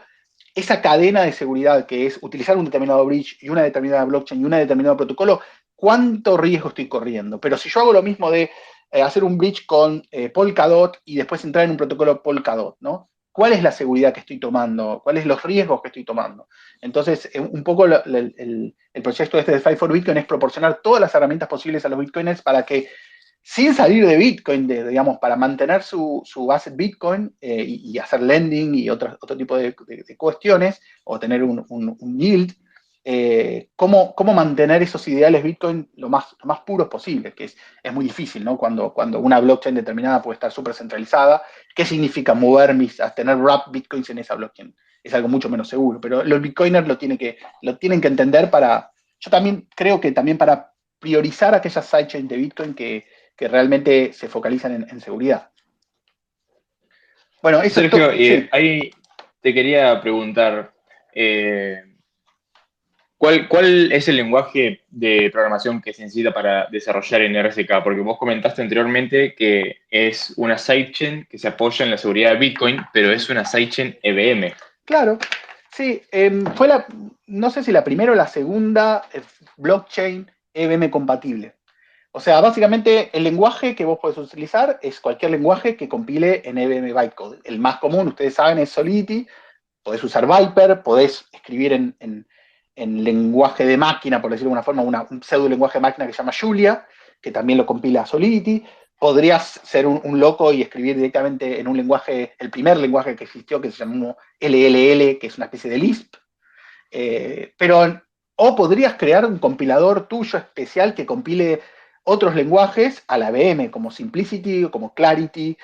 esa cadena de seguridad que es utilizar un determinado bridge y una determinada blockchain y un determinado protocolo, ¿cuánto riesgo estoy corriendo? Pero si yo hago lo mismo de hacer un bridge con Polkadot y después entrar en un protocolo Polkadot, ¿no? ¿Cuál es la seguridad que estoy tomando? ¿Cuáles son los riesgos que estoy tomando? Entonces, un poco el proyecto de DeFi for Bitcoin es proporcionar todas las herramientas posibles a los bitcoiners para que, sin salir de Bitcoin, digamos, para mantener su asset Bitcoin y hacer lending y otro tipo de cuestiones, o tener un yield, cómo mantener esos ideales Bitcoin lo más puros posible, que es muy difícil, ¿no? Cuando una blockchain determinada puede estar súper centralizada. ¿Qué significa mover a tener wrap Bitcoins en esa blockchain? Es algo mucho menos seguro, pero los Bitcoiners lo tienen que entender yo también creo que también para priorizar aquellas sidechains de Bitcoin que realmente se focalizan en seguridad. Bueno, eso Sergio, sí. ahí te quería preguntar, ¿cuál es el lenguaje de programación que se necesita para desarrollar en RSK? Porque vos comentaste anteriormente que es una sidechain que se apoya en la seguridad de Bitcoin, pero es una sidechain EVM. Claro, sí, fue no sé si la primera o la segunda blockchain EVM compatible. O sea, básicamente el lenguaje que vos podés utilizar es cualquier lenguaje que compile en EVM bytecode. El más común, ustedes saben, es Solidity. Podés usar Viper, podés escribir en lenguaje de máquina, por decirlo de alguna forma, un pseudo lenguaje de máquina que se llama Julia, que también lo compila Solidity. Podrías ser un loco y escribir directamente en un lenguaje, el primer lenguaje que existió, que se llamó LLL, que es una especie de Lisp. O podrías crear un compilador tuyo especial que compile otros lenguajes a la VM, como Simplicity o como Clarity,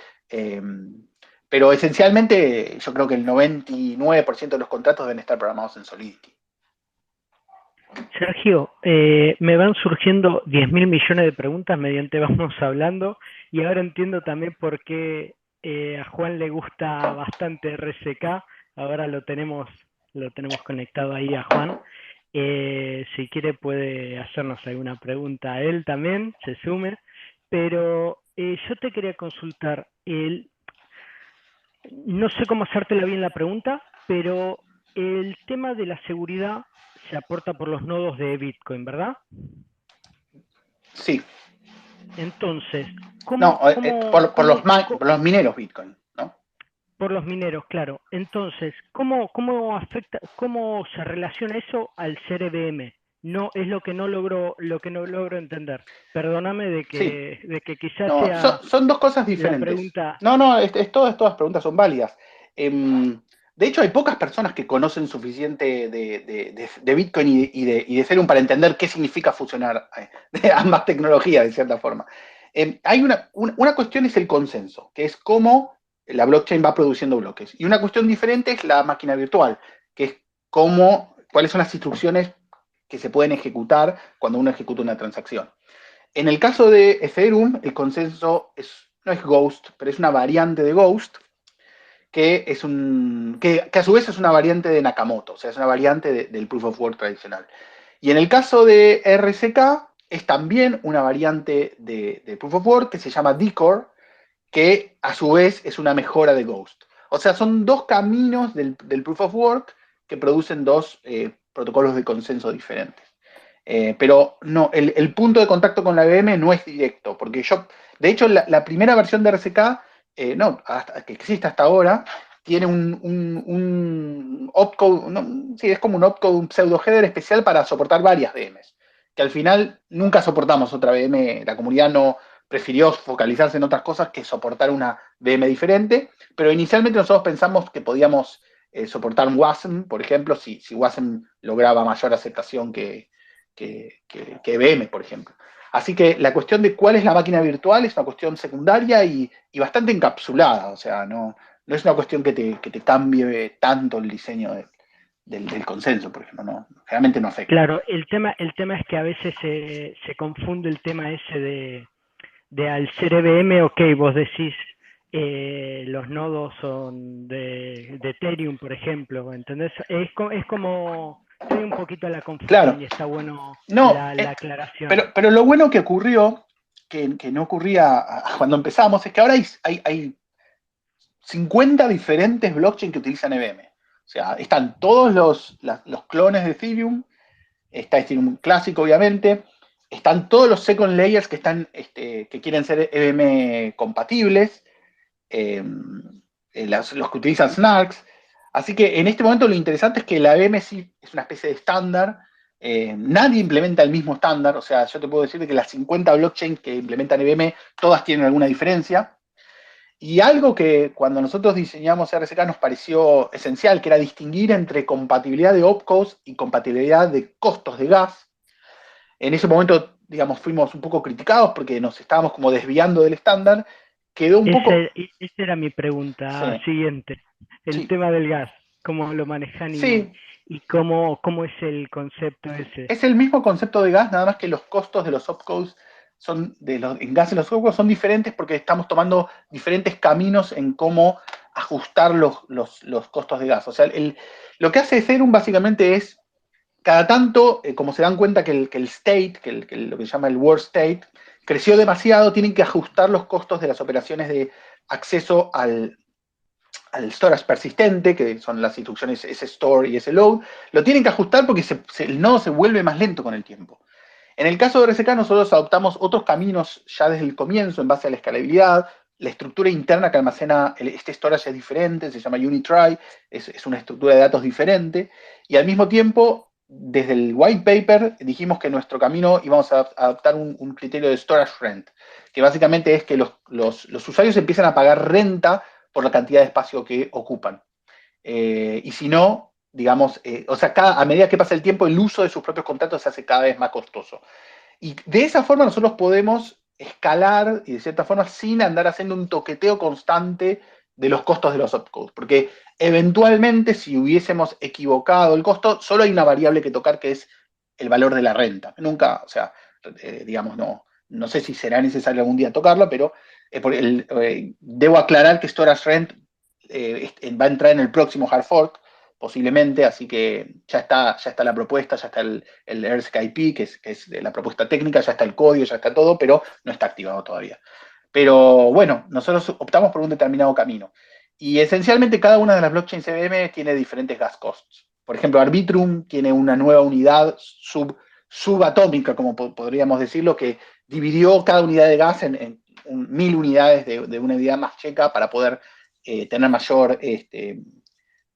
pero esencialmente yo creo que el 99% de los contratos deben estar programados en Solidity. Sergio, me van surgiendo 10.000 millones de preguntas mediante vamos hablando y ahora entiendo también por qué a Juan le gusta bastante RSK. Ahora lo tenemos conectado ahí a Juan. Si quiere puede hacernos alguna pregunta a él también, se sume. Pero yo te quería consultar, no sé cómo hacértela bien la pregunta, pero el tema de la seguridad se aporta por los nodos de Bitcoin, ¿verdad? Sí. Entonces, No, por los mineros Bitcoin, ¿no? Por los mineros, claro. Entonces, ¿cómo afecta, cómo se relaciona eso al ser EVM? No es lo que no logro entender. Perdóname Sí. de que quizás No, sea son dos cosas la diferentes. pregunta. No, todas las preguntas son válidas. De hecho, hay pocas personas que conocen suficiente de Bitcoin y de Ethereum para entender qué significa fusionar de ambas tecnologías, de cierta forma. Hay una cuestión es el consenso, que es cómo la blockchain va produciendo bloques. Y una cuestión diferente es la máquina virtual, que es cuáles son las instrucciones que se pueden ejecutar cuando uno ejecuta una transacción. En el caso de Ethereum, el consenso no es Ghost, pero es una variante de Ghost, que a su vez es una variante de Nakamoto, o sea, es una variante del Proof of Work tradicional. Y en el caso de RSK, es también una variante de Proof of Work que se llama Decor, que a su vez es una mejora de Ghost. O sea, son dos caminos del Proof of Work que producen dos protocolos de consenso diferentes. Pero no, el punto de contacto con la VM no es directo, porque de hecho, la primera versión de RSK, que existe hasta ahora, tiene un opcode, sí, es como un opcode, un pseudo-header especial para soportar varias VMs, que al final nunca soportamos otra VM, la comunidad no prefirió focalizarse en otras cosas que soportar una VM diferente, pero inicialmente nosotros pensamos que podíamos soportar un WASM, por ejemplo, si WASM lograba mayor aceptación que EVM, por ejemplo. Así que la cuestión de cuál es la máquina virtual es una cuestión secundaria y bastante encapsulada, o sea, no es una cuestión que te cambie tanto el diseño del consenso, por ejemplo, no, realmente no afecta. Claro, el tema es que a veces se confunde el tema ese de al ser EVM, ok, vos decís los nodos son de Ethereum, por ejemplo, ¿entendés? Es como, hay un poquito la Claro, confusión y está bueno no, la aclaración. pero lo bueno que ocurrió, que no ocurría cuando empezamos, es que ahora hay 50 diferentes blockchains que utilizan EVM. O sea, están todos los clones de Ethereum, está Ethereum clásico, obviamente, están todos los second layers que quieren ser EVM compatibles, los que utilizan Snarks. Así que en este momento lo interesante es que la EVM sí es una especie de estándar. Nadie implementa el mismo estándar, o sea, yo te puedo decir que las 50 blockchains que implementan EVM, todas tienen alguna diferencia. Y algo que cuando nosotros diseñamos RSK nos pareció esencial, que era distinguir entre compatibilidad de opcodes y compatibilidad de costos de gas. En ese momento, digamos, fuimos un poco criticados porque nos estábamos como desviando del estándar. Quedó un poco... Esa era mi pregunta Sí, siguiente. El sí, tema del gas, cómo lo manejan sí. y cómo es el concepto ese. Es el mismo concepto de gas, nada más que los costos de los opcodes en gas y los opcodes son diferentes porque estamos tomando diferentes caminos en cómo ajustar los costos de gas. O sea, lo que hace Ethereum básicamente es, cada tanto, como se dan cuenta que el state, lo que se llama el world state, creció demasiado, tienen que ajustar los costos de las operaciones de acceso al storage persistente, que son las instrucciones ese store y ese load, lo tienen que ajustar porque el nodo se vuelve más lento con el tiempo. En el caso de RSK nosotros adoptamos otros caminos ya desde el comienzo en base a la escalabilidad, la estructura interna que almacena este storage es diferente, se llama Unitry, es una estructura de datos diferente, y al mismo tiempo, desde el white paper, dijimos que nuestro camino íbamos a adoptar un criterio de storage rent, que básicamente es que los usuarios empiezan a pagar renta por la cantidad de espacio que ocupan. Y si no, digamos, o sea, a medida que pasa el tiempo, el uso de sus propios contratos se hace cada vez más costoso. Y de esa forma nosotros podemos escalar, y de cierta forma, sin andar haciendo un toqueteo constante de los costos de los opcodes. Porque eventualmente, si hubiésemos equivocado el costo, solo hay una variable que tocar, que es el valor de la renta. Nunca, o sea, digamos, no sé si será necesario algún día tocarlo, pero debo aclarar que Storage Rent va a entrar en el próximo hard fork, posiblemente, así que ya está la propuesta, ya está el RSKIP, que es la propuesta técnica, ya está el código, ya está todo, pero no está activado todavía. Pero bueno, nosotros optamos por un determinado camino. Y esencialmente cada una de las blockchains CVM tiene diferentes gas costs. Por ejemplo, Arbitrum tiene una nueva unidad subatómica, como podríamos decirlo, que dividió cada unidad de gas en 1000 unidades de una unidad más checa para poder tener mayor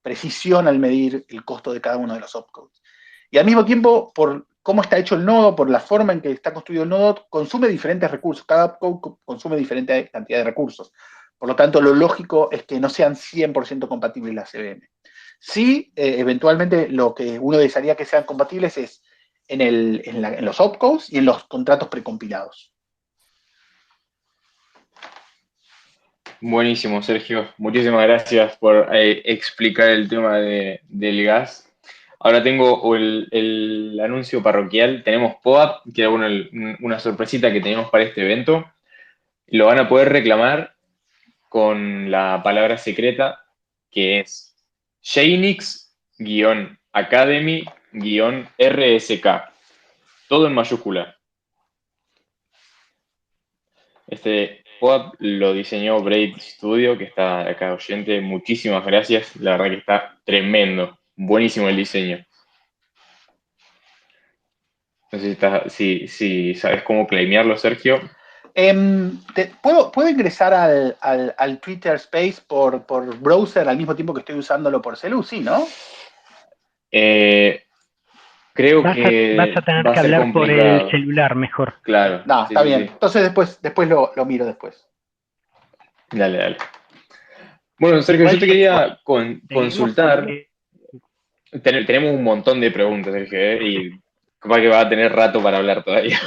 precisión al medir el costo de cada uno de los opcodes. Y al mismo tiempo, por cómo está hecho el nodo, por la forma en que está construido el nodo, consume diferentes recursos. Cada opcode consume diferente cantidad de recursos. Por lo tanto, lo lógico es que no sean 100% compatibles las CVM. Sí, eventualmente lo que uno desearía que sean compatibles es en los opcodes y en los contratos precompilados. Buenísimo, Sergio. Muchísimas gracias por explicar el tema del gas. Ahora tengo el anuncio parroquial. Tenemos POAP, que era una sorpresita que tenemos para este evento. Lo van a poder reclamar con la palabra secreta, que es Shanix-Academy-RSK. Todo en mayúscula. Este POAP lo diseñó Braid Studio, que está acá oyente. Muchísimas gracias. La verdad que está tremendo. Buenísimo el diseño. No sé si sabes cómo claimearlo, Sergio. ¿Puedo ingresar al Twitter Space por browser al mismo tiempo que estoy usándolo por celu? Sí, ¿no? Creo Vas que a tener va a que ser hablar por el complicado. celular mejor. Claro. No, Sí, está sí, bien. sí. Entonces después lo miro después. Dale, dale. Bueno, Sergio, yo Igual te yo quería seguimos consultar. Tenemos un montón de preguntas, Sergio, y capaz que va a tener rato para hablar todavía.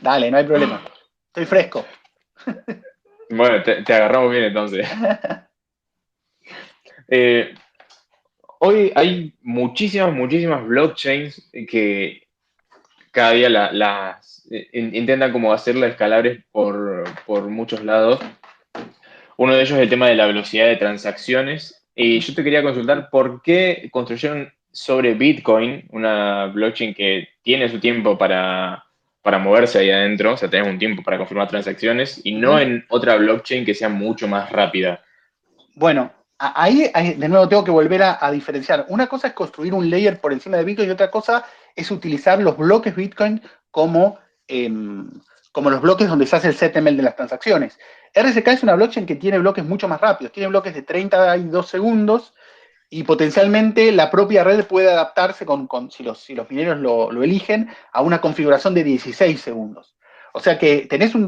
Dale, no hay problema. Estoy fresco. Bueno, te agarramos bien entonces. Hoy hay muchísimas blockchains que cada día las intentan como hacerlas escalables por muchos lados. Uno de ellos es el tema de la velocidad de transacciones. Y yo te quería consultar por qué construyeron sobre Bitcoin, una blockchain que tiene su tiempo para moverse ahí adentro, o sea, tenemos un tiempo para confirmar transacciones, y no en otra blockchain que sea mucho más rápida. Bueno, ahí de nuevo tengo que volver a diferenciar. Una cosa es construir un layer por encima de Bitcoin y otra cosa es utilizar los bloques Bitcoin como los bloques donde se hace el settlement de las transacciones. RSK es una blockchain que tiene bloques mucho más rápidos, tiene bloques de 32 segundos y potencialmente la propia red puede adaptarse si los mineros lo eligen a una configuración de 16 segundos. O sea que tenés un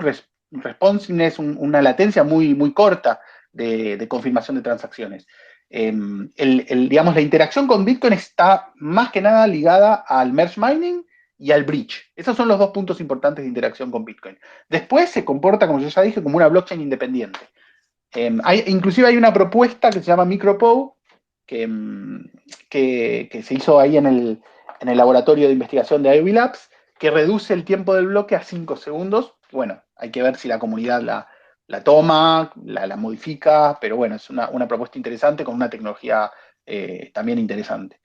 responsiveness, una latencia muy corta de confirmación de transacciones. Digamos, la interacción con Bitcoin está más que nada ligada al merge mining y al bridge. Esos son los dos puntos importantes de interacción con Bitcoin. Después se comporta, como yo ya dije, como una blockchain independiente. Inclusive hay una propuesta que se llama MicroPow, que se hizo ahí en el laboratorio de investigación de IOV Labs, que reduce el tiempo del bloque a 5 segundos. Bueno, hay que ver si la comunidad la toma, la modifica, pero bueno, es una propuesta interesante con una tecnología también interesante.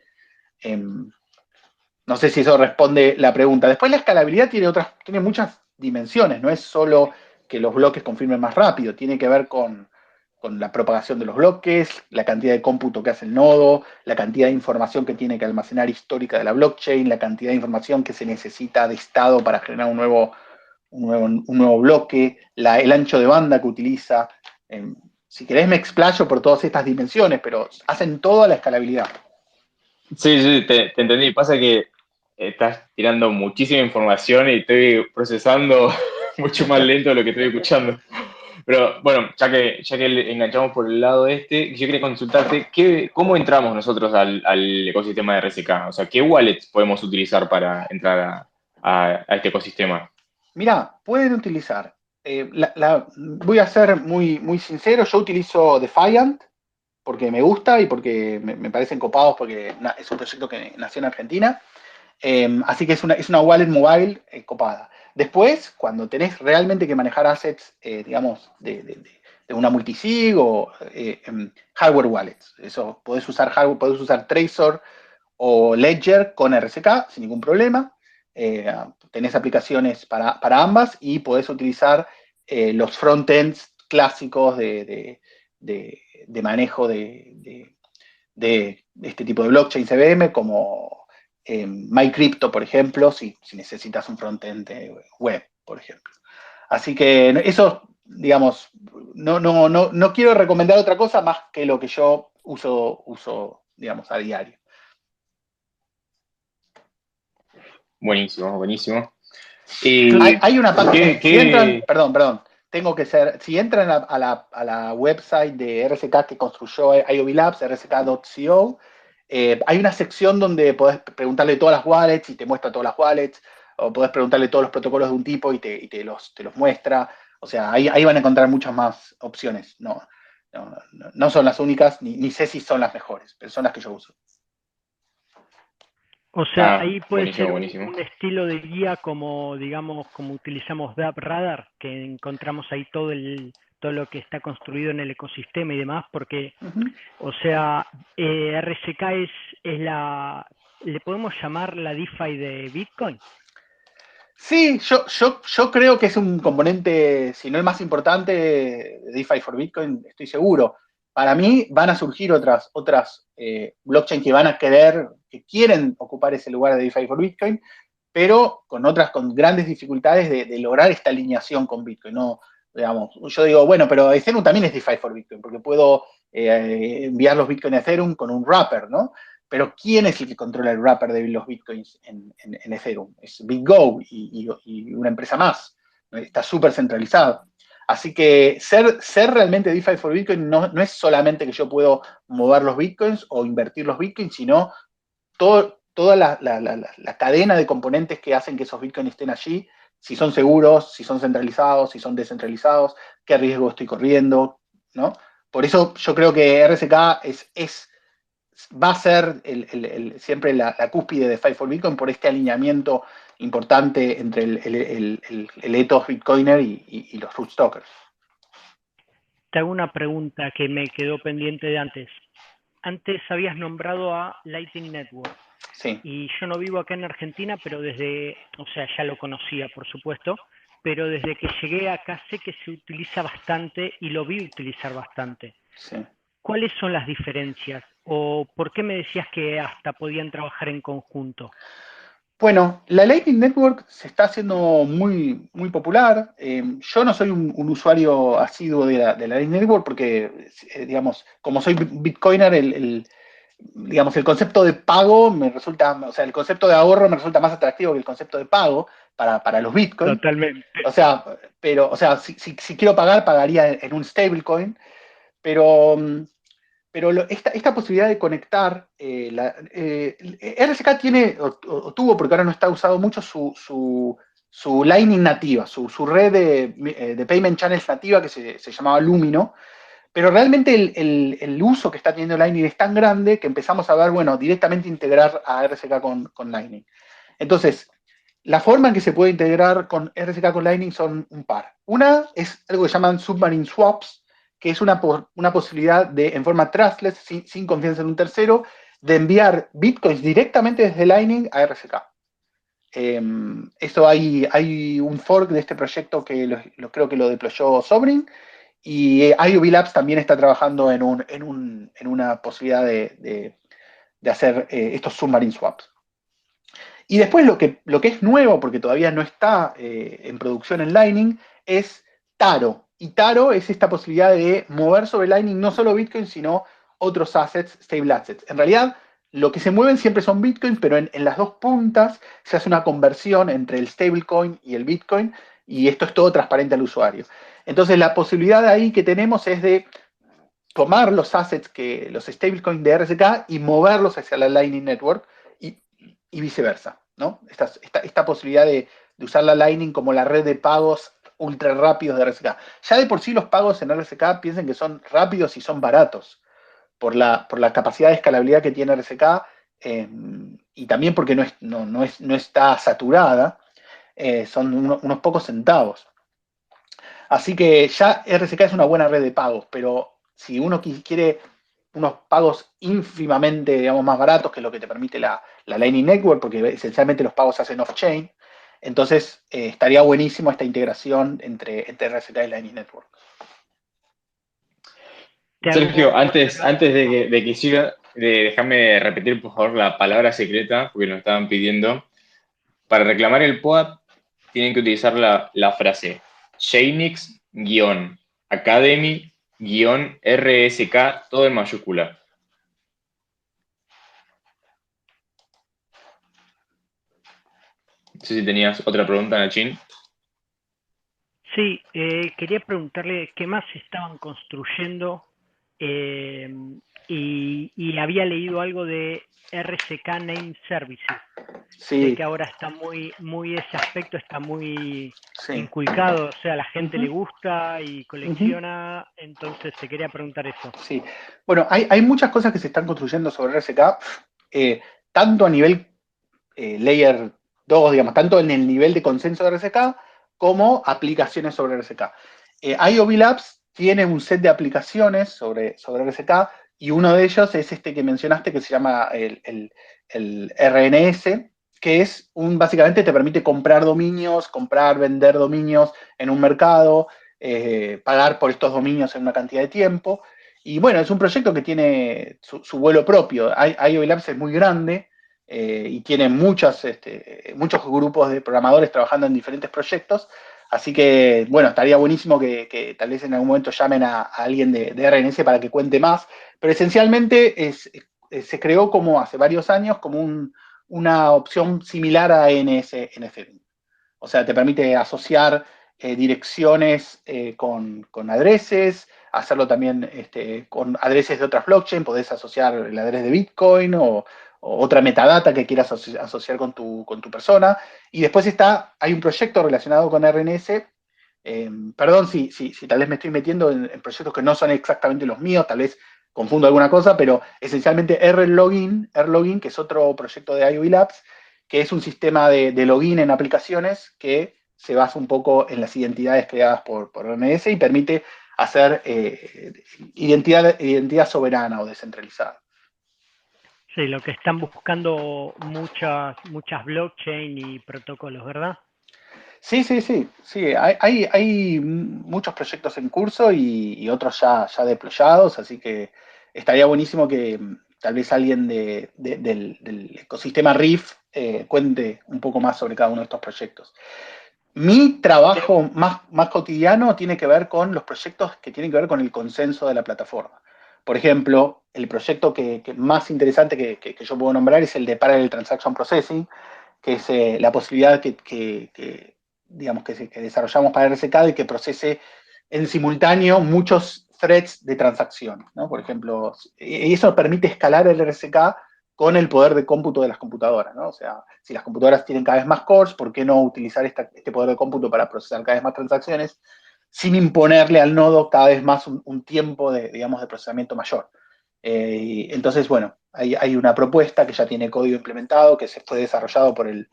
No sé si eso responde la pregunta. Después la escalabilidad tiene muchas dimensiones, no es solo que los bloques confirmen más rápido, tiene que ver con la propagación de los bloques, la cantidad de cómputo que hace el nodo, la cantidad de información que tiene que almacenar histórica de la blockchain, la cantidad de información que se necesita de estado para generar un nuevo bloque, el ancho de banda que utiliza. Si querés me explayo por todas estas dimensiones, pero hacen toda la escalabilidad. Sí, te entendí. Pasa que estás tirando muchísima información y estoy procesando mucho más lento de lo que estoy escuchando. Pero bueno, ya que enganchamos por el lado este, yo quería consultarte cómo entramos nosotros al ecosistema de RSK. O sea, ¿qué wallets podemos utilizar para entrar a este ecosistema? Mira, pueden utilizar, voy a ser muy sincero, yo utilizo Defiant porque me gusta y porque me parecen copados porque es un proyecto que nació en Argentina. Así que es una wallet mobile copada. Después, cuando tenés realmente que manejar assets, digamos, de una multisig o hardware wallets, eso podés usar hardware, podés usar Trezor o Ledger con RSK sin ningún problema. Tenés aplicaciones para ambas y podés utilizar los frontends clásicos de manejo de este tipo de blockchain CVM, como MyCrypto, por ejemplo, si necesitas un frontend web, por ejemplo. Así que eso, digamos, no quiero recomendar otra cosa más que lo que yo uso digamos, a diario. Buenísimo, buenísimo. Hay una página, si entran, ¿Qué? perdón, tengo que ser, si entran a la website de RSK que construyó IOV Labs, rsk.co, hay una sección donde podés preguntarle todas las wallets y te muestra todas las wallets, o podés preguntarle todos los protocolos de un tipo y te los muestra. O sea, ahí van a encontrar muchas más opciones. No son las únicas, ni sé si son las mejores, pero son las que yo uso. O sea, Ah, ahí puede buenísimo, ser buenísimo. un estilo de guía como, digamos, como utilizamos Dap Radar, que encontramos ahí todo lo que está construido en el ecosistema y demás, porque, Ujú. o sea, RSK le podemos llamar la DeFi de Bitcoin. Sí, yo creo que es un componente, si no el más importante, de DeFi for Bitcoin, estoy seguro. Para mí van a surgir otras blockchain que van a que quieren ocupar ese lugar de DeFi for Bitcoin, pero con grandes dificultades de lograr esta alineación con Bitcoin. No, digamos, yo digo, bueno, pero Ethereum también es DeFi for Bitcoin, porque puedo enviar los Bitcoin a Ethereum con un wrapper, ¿no? Pero ¿quién es el que controla el wrapper de los Bitcoins en Ethereum? Es BitGo y una empresa más. Está súper centralizado. Así que ser realmente DeFi for Bitcoin no es solamente que yo puedo mover los Bitcoins o invertir los Bitcoins, sino toda la cadena de componentes que hacen que esos bitcoins estén allí, si son seguros, si son centralizados, si son descentralizados, qué riesgo estoy corriendo, ¿no? Por eso yo creo que RSK va a ser siempre la cúspide de Fight for Bitcoin por este alineamiento importante entre el ethos bitcoiner y los rootstockers. Te hago una pregunta que me quedó pendiente de antes. Antes habías nombrado a Lightning Network. Sí. Y yo no vivo acá en Argentina, pero o sea, ya lo conocía, por supuesto, pero desde que llegué acá sé que se utiliza bastante y lo vi utilizar bastante. Sí. ¿Cuáles son las diferencias? ¿O por qué me decías que hasta podían trabajar en conjunto? Bueno, la Lightning Network se está haciendo muy popular. Yo no soy un usuario asiduo de la Lightning Network porque, digamos, como soy Bitcoiner, digamos, el concepto de pago me resulta, o sea, el concepto de ahorro me resulta más atractivo que el concepto de pago para los Bitcoin. Totalmente. O sea, si quiero pagar, pagaría en un stablecoin, pero esta posibilidad de conectar, RSK tiene, o tuvo, porque ahora no está usado mucho, su Lightning nativa, su red de payment channels nativa que se llamaba Lumino, pero realmente el uso que está teniendo Lightning es tan grande que empezamos a ver, bueno, directamente integrar a RSK con Lightning. Entonces, la forma en que se puede integrar con RSK con Lightning son un par. Una es algo que llaman submarine swaps, que es una posibilidad de, en forma trustless, sin confianza en un tercero, de enviar bitcoins directamente desde Lightning a RSK. Esto hay un fork de este proyecto que creo que lo deployó Sobrin, y IOV Labs también está trabajando en una posibilidad de hacer estos submarine swaps. Y después lo que es nuevo, porque todavía no está en producción en Lightning, es Taro. Y Taro es esta posibilidad de mover sobre Lightning no solo Bitcoin, sino otros assets, stable assets. En realidad, lo que se mueven siempre son Bitcoin, pero en las dos puntas se hace una conversión entre el stablecoin y el Bitcoin, y esto es todo transparente al usuario. Entonces, la posibilidad ahí que tenemos es de tomar los assets, los stablecoins de RSK y moverlos hacia la Lightning Network y viceversa, ¿no? Esta posibilidad de usar la Lightning como la red de pagos ultra rápidos de RSK. Ya de por sí los pagos en RSK piensen que son rápidos y son baratos por la capacidad de escalabilidad que tiene RSK, y también porque no está saturada, son unos pocos centavos. Así que ya RSK es una buena red de pagos, pero si uno quiere unos pagos ínfimamente, digamos, más baratos, que es lo que te permite la Lightning Network, porque esencialmente los pagos se hacen off-chain, entonces estaría buenísimo esta integración entre RSK y Lightning Network. Sergio, antes de que siga, déjame repetir por favor la palabra secreta, porque nos estaban pidiendo. Para reclamar el POAP, tienen que utilizar la frase Chainix-Academy-RSK, todo en mayúscula. No sé si tenías otra pregunta, Nachín. Sí, quería preguntarle qué más estaban construyendo, y había leído algo de RSK Name Services. Sí. Sé que ahora está muy ese aspecto está muy Sí. inculcado, o sea, a la gente le gusta y colecciona, entonces te quería preguntar eso. Sí, bueno, hay muchas cosas que se están construyendo sobre RSK, tanto a nivel Layer 2, digamos, tanto en el nivel de consenso de RSK, como aplicaciones sobre RSK. IOV Labs tiene un set de aplicaciones sobre RSK, y uno de ellos es este que mencionaste, que se llama el RNS, que es básicamente te permite comprar dominios, vender dominios en un mercado, pagar por estos dominios en una cantidad de tiempo. Y bueno, es un proyecto que tiene su vuelo propio. IOV Labs es muy grande, y tiene muchos grupos de programadores trabajando en diferentes proyectos. Así que, bueno, estaría buenísimo que tal vez en algún momento llamen a alguien de RNS para que cuente más. Pero esencialmente se creó como hace varios años como una opción similar a ANS en Ethereum. O sea, te permite asociar direcciones con adreses, hacerlo también con adreses de otras blockchain, podés asociar el adres de Bitcoin o otra metadata que quieras asociar con tu persona. Y después hay un proyecto relacionado con RNS. Perdón si tal vez me estoy metiendo en proyectos que no son exactamente los míos, tal vez confundo alguna cosa, pero esencialmente RLogin, que es otro proyecto de IOV Labs, que es un sistema de login en aplicaciones que se basa un poco en las identidades creadas por RNS y permite hacer identidad soberana o descentralizada. Sí, lo que están buscando muchas blockchain y protocolos, ¿verdad? Sí. Hay muchos proyectos en curso y otros ya deployados, así que estaría buenísimo que tal vez alguien del ecosistema Reef cuente un poco más sobre cada uno de estos proyectos. Mi trabajo más cotidiano tiene que ver con los proyectos que tienen que ver con el consenso de la plataforma. Por ejemplo, el proyecto que más interesante que yo puedo nombrar es el de Parallel Transaction Processing, que es la posibilidad que desarrollamos para RSK de que procese en simultáneo muchos threads de transacción, ¿no? Por ejemplo, y eso permite escalar el RSK con el poder de cómputo de las computadoras, ¿no? O sea, si las computadoras tienen cada vez más cores, ¿por qué no utilizar este poder de cómputo para procesar cada vez más transacciones sin imponerle al nodo cada vez más un tiempo de procesamiento mayor? Entonces, bueno, hay una propuesta que ya tiene código implementado, que se fue desarrollado por el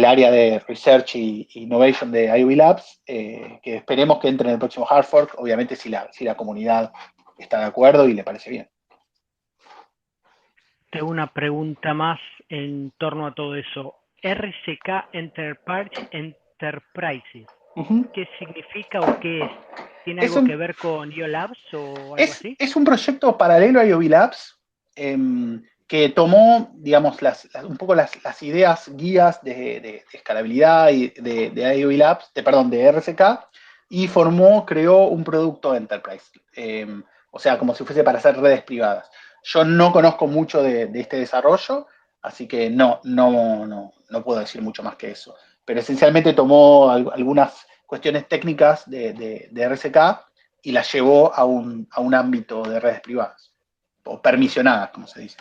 área de Research e Innovation de IOV Labs, que esperemos que entre en el próximo hard fork, obviamente si la comunidad está de acuerdo y le parece bien. Tengo una pregunta más en torno a todo eso. RSK Enterprises, ¿qué significa o qué es? ¿Tiene algo que ver con IOLabs o algo así? Es un proyecto paralelo a IOV Labs, que tomó, digamos, un poco las ideas guías de escalabilidad y de IOV Labs, de RSK, y creó un producto Enterprise. O sea, como si fuese para hacer redes privadas. Yo no conozco mucho de este desarrollo, así que no puedo decir mucho más que eso. Pero esencialmente tomó algunas cuestiones técnicas de RSK y las llevó a un ámbito de redes privadas, o permisionadas, como se dice.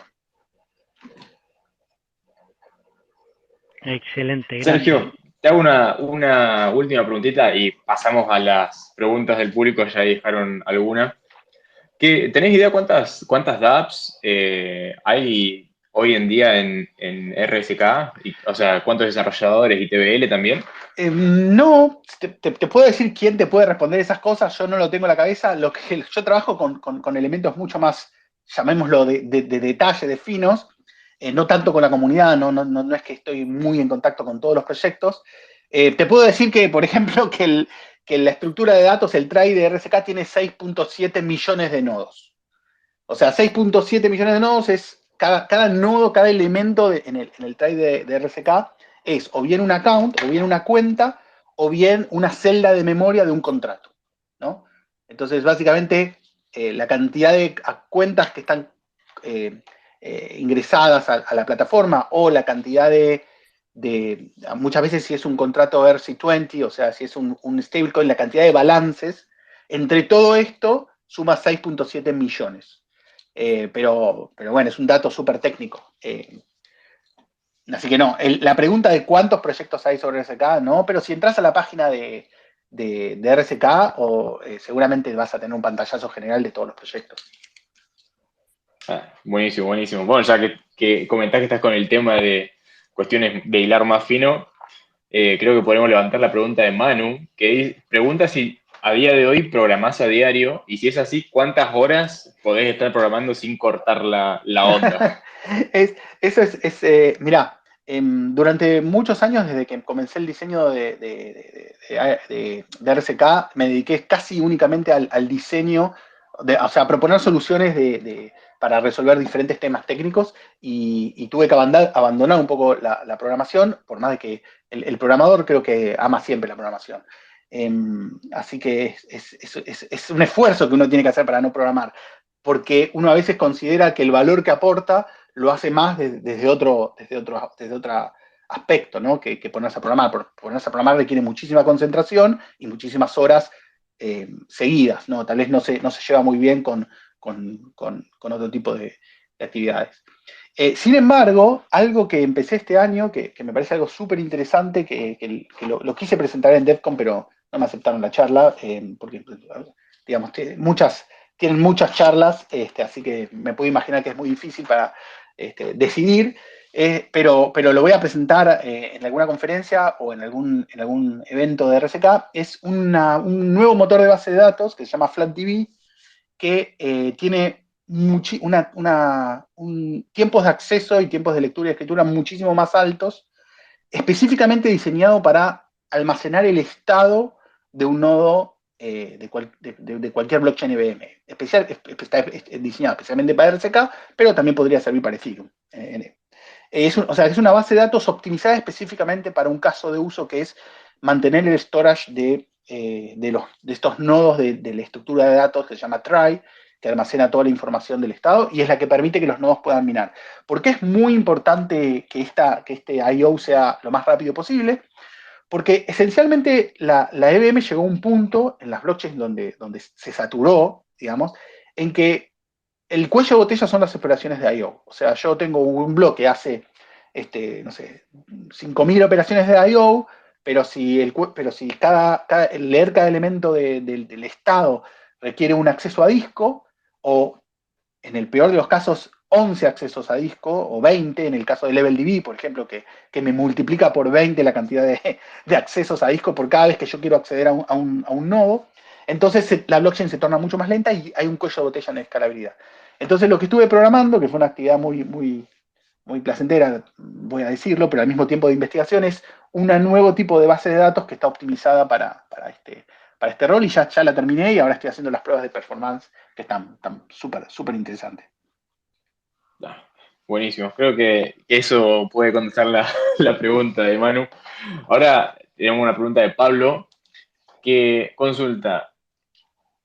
Excelente, gracias. Sergio, te hago una última preguntita y pasamos a las preguntas del público, ya dejaron alguna. ¿Tenés idea cuántas dApps hay hoy en día en RSK? O sea, ¿cuántos desarrolladores y TBL también? No, te puedo decir quién te puede responder esas cosas, yo no lo tengo en la cabeza. Yo trabajo con elementos mucho más, llamémoslo, de detalle, de finos, no tanto con la comunidad, no es que estoy muy en contacto con todos los proyectos. Te puedo decir que, por ejemplo, que la estructura de datos, el tray de RSK tiene 6.7 millones de nodos. O sea, 6.7 millones de nodos es cada nodo, cada elemento en el tray de RSK es o bien un account, o bien una cuenta, o bien una celda de memoria de un contrato, ¿no? Entonces, básicamente, la cantidad de cuentas que están ingresadas a la plataforma o la cantidad muchas veces si es un contrato ERC20, o sea, si es un stablecoin, la cantidad de balances, entre todo esto suma 6.7 millones. Pero bueno, es un dato súper técnico. Así que no, la pregunta de cuántos proyectos hay sobre RSK, no, pero si entras a la página de RSK, seguramente vas a tener un pantallazo general de todos los proyectos. Buenísimo, buenísimo. Bueno, ya que comentás que estás con el tema de cuestiones de hilar más fino, creo que podemos levantar la pregunta de Manu, que pregunta si a día de hoy programás a diario, y si es así, ¿cuántas horas podés estar programando sin cortar la onda? Mirá, durante muchos años, desde que comencé el diseño de RSK, me dediqué casi únicamente al diseño, o sea, a proponer soluciones para resolver diferentes temas técnicos, y tuve que abandonar un poco la programación, por más de que el programador creo que ama siempre la programación. Así que es un esfuerzo que uno tiene que hacer para no programar, porque uno a veces considera que el valor que aporta lo hace más desde otro aspecto, ¿no? Que ponerse a programar. Ponerse a programar requiere muchísima concentración y muchísimas horas seguidas, ¿no? Tal vez no se lleva muy bien con otro tipo de actividades. Sin embargo, algo que empecé este año, que me parece algo súper interesante, que lo quise presentar en DevCon, pero no me aceptaron la charla, porque, digamos, tienen muchas charlas, así que me puedo imaginar que es muy difícil para decidir, pero lo voy a presentar en alguna conferencia o en algún evento de RSK. Es un nuevo motor de base de datos que se llama FlatDB, que tiene tiempos de acceso y tiempos de lectura y escritura muchísimo más altos, específicamente diseñado para almacenar el estado de un nodo de cualquier blockchain IBM. Está diseñado especialmente para RSK, pero también podría servir para Ethereum. O sea, es una base de datos optimizada específicamente para un caso de uso que es mantener el storage de estos nodos de la estructura de datos que se llama trie, que almacena toda la información del estado y es la que permite que los nodos puedan minar. ¿Por qué es muy importante que este I.O. sea lo más rápido posible? Porque esencialmente la EVM llegó a un punto en las blockchains donde se saturó, digamos, en que el cuello de botella son las operaciones de I.O. O sea, yo tengo un bloque que hace, no sé, 5.000 operaciones de I.O., pero si leer cada elemento del estado requiere un acceso a disco, o en el peor de los casos, 11 accesos a disco, o 20, en el caso de LevelDB, por ejemplo, que me multiplica por 20 la cantidad de accesos a disco por cada vez que yo quiero acceder a un nodo. Entonces la blockchain se torna mucho más lenta y hay un cuello de botella en escalabilidad. Entonces lo que estuve programando, que fue una actividad muy, muy, muy placentera, voy a decirlo, pero al mismo tiempo de investigación, es un nuevo tipo de base de datos que está optimizada para este rol, y ya la terminé y ahora estoy haciendo las pruebas de performance que están súper, súper interesantes. Buenísimo, creo que eso puede contestar la pregunta de Manu. Ahora tenemos una pregunta de Pablo que consulta.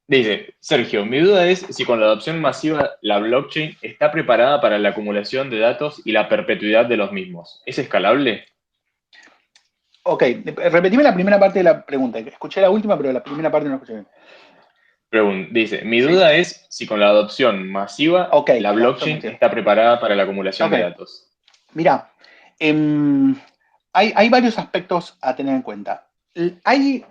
Dice, Sergio, mi duda es si con la adopción masiva la blockchain está preparada para la acumulación de datos y la perpetuidad de los mismos. ¿Es escalable? Ok, repetime la primera parte de la pregunta. Escuché la última, pero la primera parte no escuché bien. Dice, mi duda es si con la adopción masiva la blockchain está preparada para la acumulación de datos. Mirá, hay varios aspectos a tener en cuenta.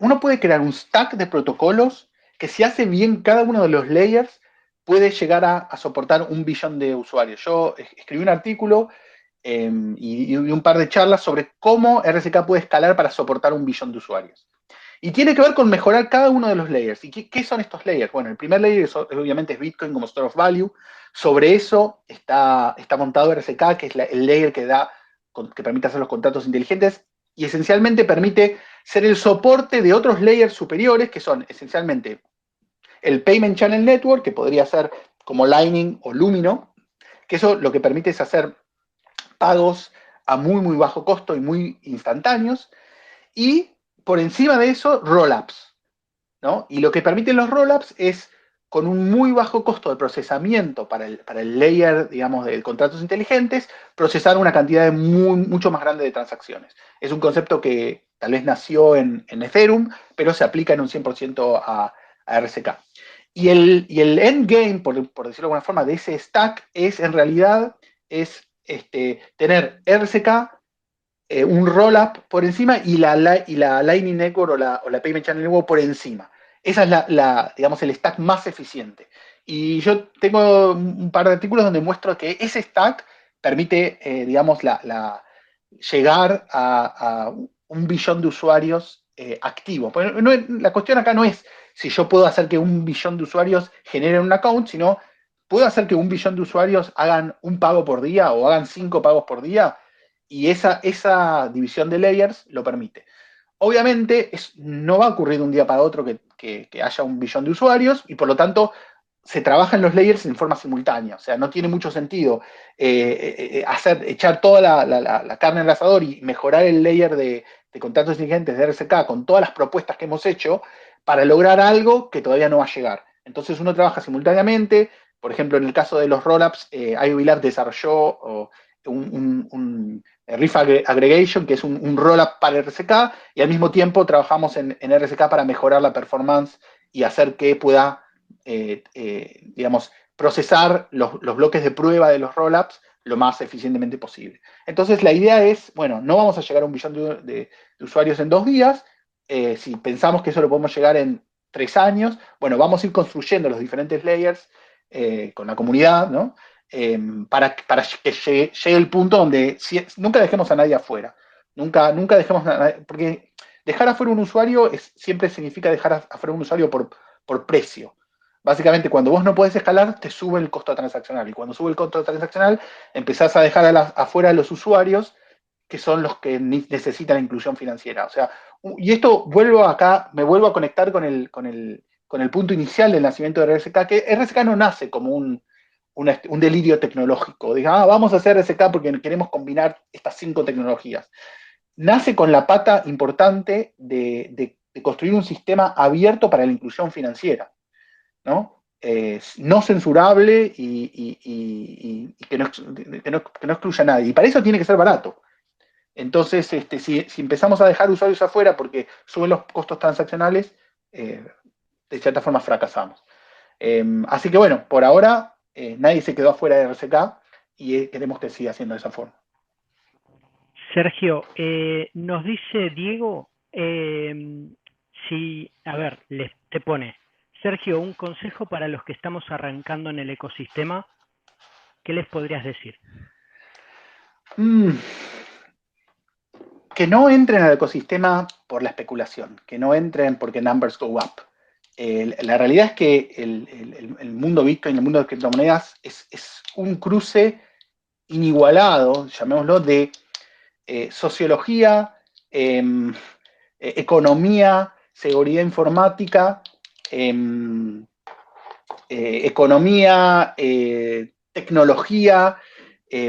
Uno puede crear un stack de protocolos que si hace bien cada uno de los layers puede llegar a soportar 1 billón de usuarios. Yo escribí un artículo y un par de charlas sobre cómo RSK puede escalar para soportar 1 billón de usuarios. Y tiene que ver con mejorar cada uno de los layers. ¿Y qué son estos layers? Bueno, el primer layer obviamente es Bitcoin como store of value. Sobre eso está montado RSK, que es el layer que permite hacer los contratos inteligentes y esencialmente permite ser el soporte de otros layers superiores, que son esencialmente el Payment Channel Network, que podría ser como Lightning o Lumino, que eso lo que permite es hacer pagos a muy, muy bajo costo y muy instantáneos, y por encima de eso, rollups, ¿no? Y lo que permiten los rollups es, con un muy bajo costo de procesamiento para el layer, digamos, de contratos inteligentes, procesar una cantidad mucho más grande de transacciones. Es un concepto que tal vez nació en Ethereum, pero se aplica en un 100% a RSK. Y el endgame, por decirlo de alguna forma, de ese stack es, en realidad, tener RSK, un rollup por encima y la Lightning Network o la Payment Channel Network por encima. Esa es digamos, el stack más eficiente. Y yo tengo un par de artículos donde muestro que ese stack permite, digamos, llegar a 1 billón de usuarios activos. La cuestión acá no es si yo puedo hacer que 1 billón de usuarios generen un account, sino puedo hacer que 1 billón de usuarios hagan un pago por día o hagan 5 pagos por día, y esa división de layers lo permite. Obviamente no va a ocurrir de un día para otro que haya 1 billón de usuarios, y por lo tanto se trabajan los layers en forma simultánea. O sea, no tiene mucho sentido echar toda la carne al asador y mejorar el layer de contratos inteligentes de RSK con todas las propuestas que hemos hecho para lograr algo que todavía no va a llegar. Entonces uno trabaja simultáneamente. Por ejemplo, en el caso de los rollups, IOV Lab desarrolló un Riff Aggregation, que es un rollup para RSK, y al mismo tiempo trabajamos en RSK para mejorar la performance y hacer que pueda, digamos, procesar los bloques de prueba de los rollups lo más eficientemente posible. Entonces la idea es, bueno, no vamos a llegar a 1 billón de usuarios en 2 días. Si pensamos que eso lo podemos llegar en 3 años, bueno, vamos a ir construyendo los diferentes layers con la comunidad, ¿no? Para que llegue el punto donde nunca dejemos a nadie afuera. Nunca dejemos a nadie, porque dejar afuera un usuario siempre significa dejar afuera un usuario por precio. Básicamente, cuando vos no podés escalar, te sube el costo transaccional. Y cuando sube el costo transaccional, empezás a dejar afuera a los usuarios, que son los que necesitan inclusión financiera. O sea, y esto me vuelvo a conectar con el punto inicial del nacimiento de RSK, que RSK no nace como un delirio tecnológico. Diga, vamos a hacer RSK porque queremos combinar estas 5 tecnologías. Nace con la pata importante de construir un sistema abierto para la inclusión financiera, ¿no? No censurable y que no excluya a nadie. Y para eso tiene que ser barato. Entonces, si empezamos a dejar usuarios afuera porque suben los costos transaccionales, de cierta forma fracasamos. Así que bueno, por ahora nadie se quedó afuera de RSK y queremos que siga siendo de esa forma. Sergio, nos dice Diego, te pone, Sergio, un consejo para los que estamos arrancando en el ecosistema, ¿qué les podrías decir? Que no entren al ecosistema por la especulación, que no entren porque numbers go up. La realidad es que el mundo Bitcoin, el mundo de criptomonedas, es un cruce inigualado, llamémoslo, de sociología, economía, seguridad informática, economía, tecnología,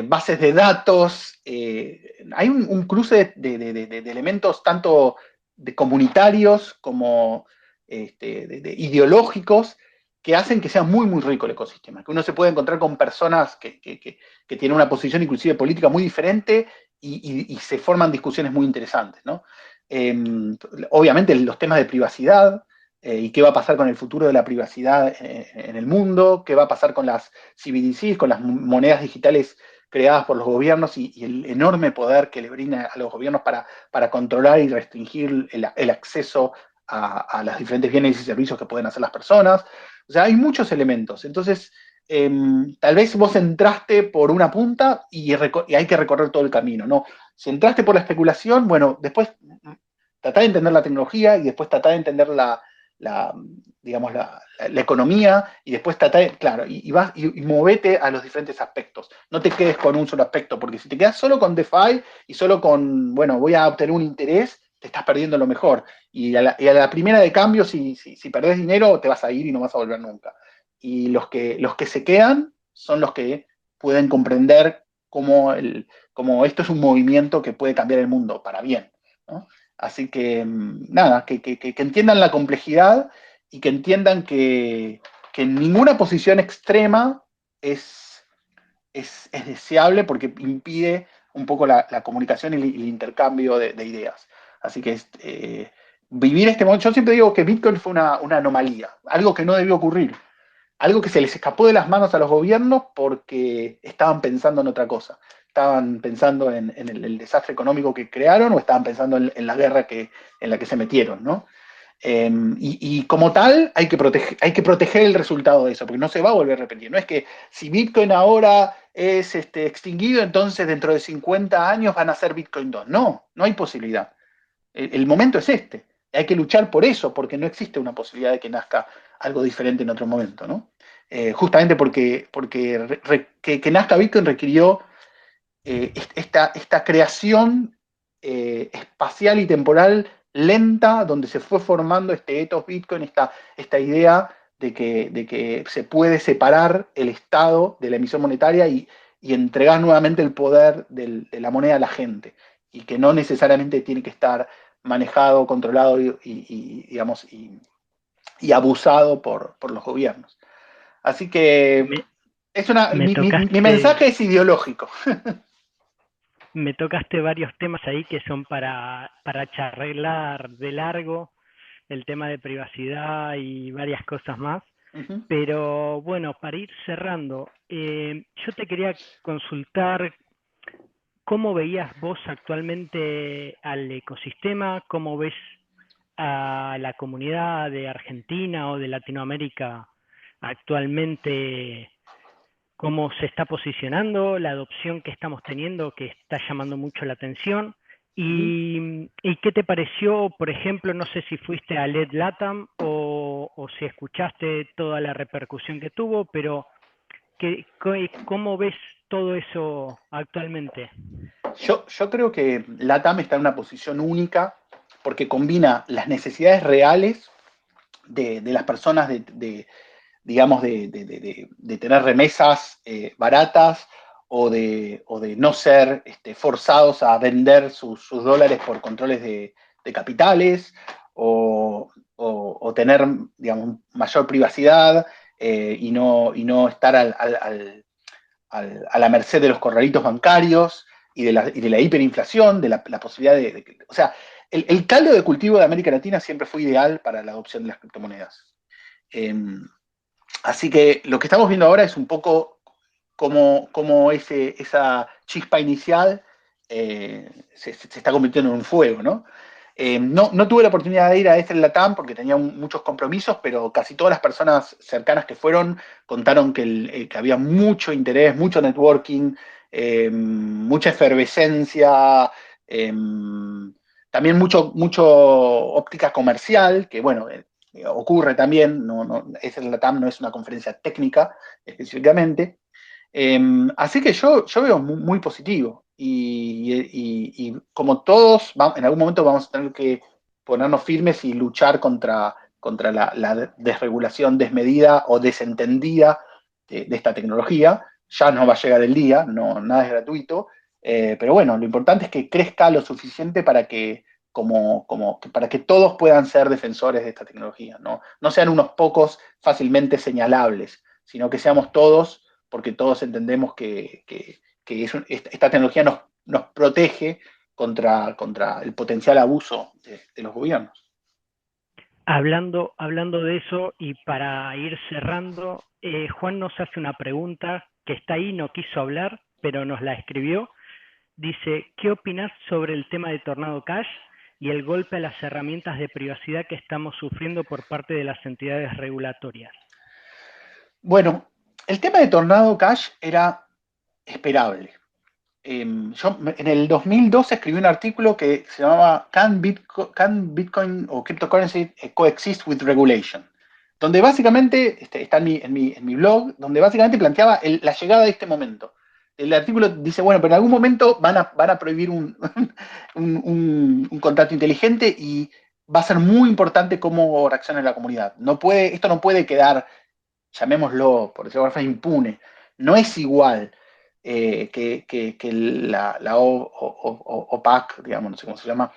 bases de datos. Hay un cruce de elementos tanto de comunitarios como de ideológicos que hacen que sea muy, muy rico el ecosistema, que uno se puede encontrar con personas que tienen una posición inclusive política muy diferente y se forman discusiones muy interesantes, ¿no? Obviamente los temas de privacidad, y qué va a pasar con el futuro de la privacidad en el mundo, qué va a pasar con las CBDCs, con las monedas digitales creadas por los gobiernos y el enorme poder que le brinda a los gobiernos para controlar y restringir el acceso a los diferentes bienes y servicios que pueden hacer las personas. O sea, hay muchos elementos. Entonces, tal vez vos entraste por una punta y hay que recorrer todo el camino, ¿no? Si entraste por la especulación, bueno, después tratá de entender la tecnología y después tratá de entender la, digamos, la economía y después tratá de, claro, y movete a los diferentes aspectos. No te quedes con un solo aspecto, porque si te quedas solo con DeFi y solo con, bueno, voy a obtener un interés, te estás perdiendo lo mejor. Y a la primera de cambio, si perdés dinero, te vas a ir y no vas a volver nunca. Y los que se quedan son los que pueden comprender cómo esto es un movimiento que puede cambiar el mundo para bien, ¿no? Así que, nada, que entiendan la complejidad y que entiendan que ninguna posición extrema es deseable porque impide un poco la comunicación y el intercambio de ideas. Así que vivir este momento, yo siempre digo que Bitcoin fue una anomalía, algo que no debió ocurrir, algo que se les escapó de las manos a los gobiernos porque estaban pensando en otra cosa. Estaban pensando en el desastre económico que crearon o estaban pensando en la guerra en la que se metieron, ¿no? Y como tal, hay que proteger el resultado de eso, porque no se va a volver a repetir. No es que si Bitcoin ahora es extinguido, entonces dentro de 50 años van a ser Bitcoin 2. No, no hay posibilidad. El momento es este. Hay que luchar por eso, porque no existe una posibilidad de que nazca algo diferente en otro momento, ¿no? Justamente porque que nazca Bitcoin requirió esta creación espacial y temporal lenta, donde se fue formando este ethos Bitcoin, esta idea de que se puede separar el Estado de la emisión monetaria y entregar nuevamente el poder de la moneda a la gente, y que no necesariamente tiene que estar manejado, controlado digamos, y abusado por los gobiernos. Así que Me, me mi tocaste, mensaje es ideológico. me tocaste varios temas ahí que son para charlar de largo, el tema de privacidad y varias cosas más. Ujú. Pero bueno, para ir cerrando, yo te quería consultar cómo veías vos actualmente al ecosistema, cómo ves a la comunidad de Argentina o de Latinoamérica actualmente, cómo se está posicionando, la adopción que estamos teniendo, que está llamando mucho la atención. Ujú. ¿Y qué te pareció, por ejemplo, no sé si fuiste a LED Latam o si escuchaste toda la repercusión que tuvo, pero ¿cómo ves todo eso actualmente? Yo creo que LATAM está en una posición única porque combina las necesidades reales de las personas digamos, de tener remesas baratas o de no ser forzados a vender sus dólares por controles de capitales o tener, digamos, mayor privacidad y no estar a la merced de los corralitos bancarios y de la hiperinflación, de la posibilidad o sea, el caldo de cultivo de América Latina siempre fue ideal para la adopción de las criptomonedas. Eh, Así que lo que estamos viendo ahora es un poco cómo esa chispa inicial se está convirtiendo en un fuego, ¿no? No tuve la oportunidad de ir a este Latam porque tenía muchos compromisos, pero casi todas las personas cercanas que fueron contaron que había mucho interés, mucho networking, mucha efervescencia, también mucho óptica comercial, que bueno, ocurre también, el Latam no es una conferencia técnica específicamente. Así que yo veo muy positivo y como todos, en algún momento vamos a tener que ponernos firmes y luchar contra la desregulación desmedida o desentendida de esta tecnología. Ya no va a llegar el día, no, nada es gratuito, pero bueno, lo importante es que crezca lo suficiente para que todos puedan ser defensores de esta tecnología, no sean unos pocos fácilmente señalables, sino que seamos todos, porque todos entendemos que esta tecnología nos protege contra el potencial abuso de los gobiernos. Hablando de eso y para ir cerrando, Juan nos hace una pregunta que está ahí, no quiso hablar, pero nos la escribió. Dice, ¿qué opinás sobre el tema de Tornado Cash y el golpe a las herramientas de privacidad que estamos sufriendo por parte de las entidades regulatorias? Bueno, el tema de Tornado Cash era esperable. Yo en el 2012 escribí un artículo que se llamaba Can Bitcoin o Cryptocurrency Coexist with Regulation? Donde básicamente, está en mi blog, donde básicamente planteaba la llegada de este momento. El artículo dice, bueno, pero en algún momento van a prohibir un contrato inteligente y va a ser muy importante cómo reaccione la comunidad. Esto no puede quedar, llamémoslo, por decirlo de alguna forma, impune. No es igual que la OPAC, digamos, no sé cómo se llama,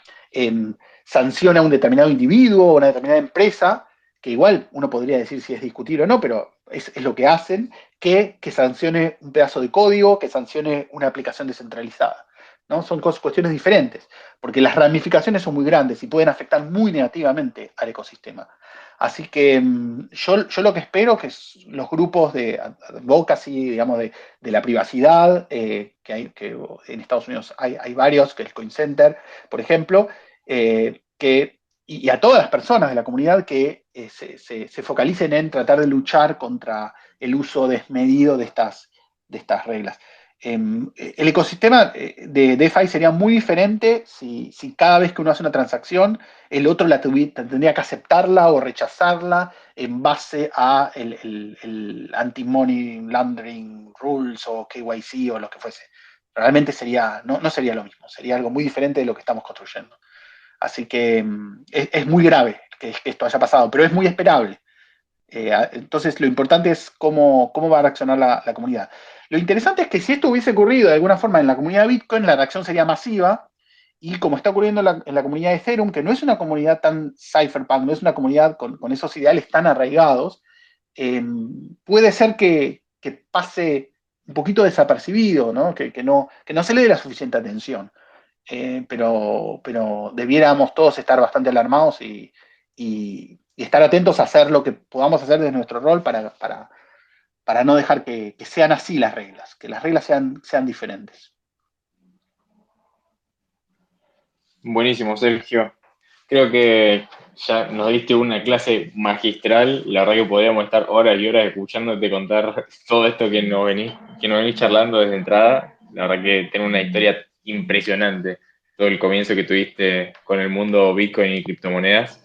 sanciona a un determinado individuo o una determinada empresa, que igual uno podría decir si es discutible o no, pero es lo que hacen, que sancione un pedazo de código, que sancione una aplicación descentralizada. ¿No? Son cuestiones diferentes, porque las ramificaciones son muy grandes y pueden afectar muy negativamente al ecosistema. Así que yo lo que espero es que los grupos de advocacy, digamos, de la privacidad, que en Estados Unidos hay varios, que es el Coin Center, por ejemplo, y a todas las personas de la comunidad que se focalicen en tratar de luchar contra el uso desmedido de estas reglas. El ecosistema de DeFi sería muy diferente si cada vez que uno hace una transacción, el otro tendría que aceptarla o rechazarla en base a el anti-money laundering rules o KYC o lo que fuese. Realmente no sería lo mismo, sería algo muy diferente de lo que estamos construyendo. Así que es muy grave que esto haya pasado, pero es muy esperable. Entonces, lo importante es cómo va a reaccionar la comunidad. Lo interesante es que si esto hubiese ocurrido de alguna forma en la comunidad de Bitcoin, la reacción sería masiva, y como está ocurriendo en la comunidad de Ethereum, que no es una comunidad tan cypherpunk, no es una comunidad con esos ideales tan arraigados, puede ser que pase un poquito desapercibido, ¿no? Que no se le dé la suficiente atención. Pero debiéramos todos estar bastante alarmados y estar atentos a hacer lo que podamos hacer desde nuestro rol para no dejar que sean así las reglas, que las reglas sean diferentes. Buenísimo, Sergio. Creo que ya nos diste una clase magistral. La verdad que podríamos estar horas y horas escuchándote contar todo esto que nos venís charlando desde entrada. La verdad que tiene una historia impresionante. Todo el comienzo que tuviste con el mundo Bitcoin y criptomonedas.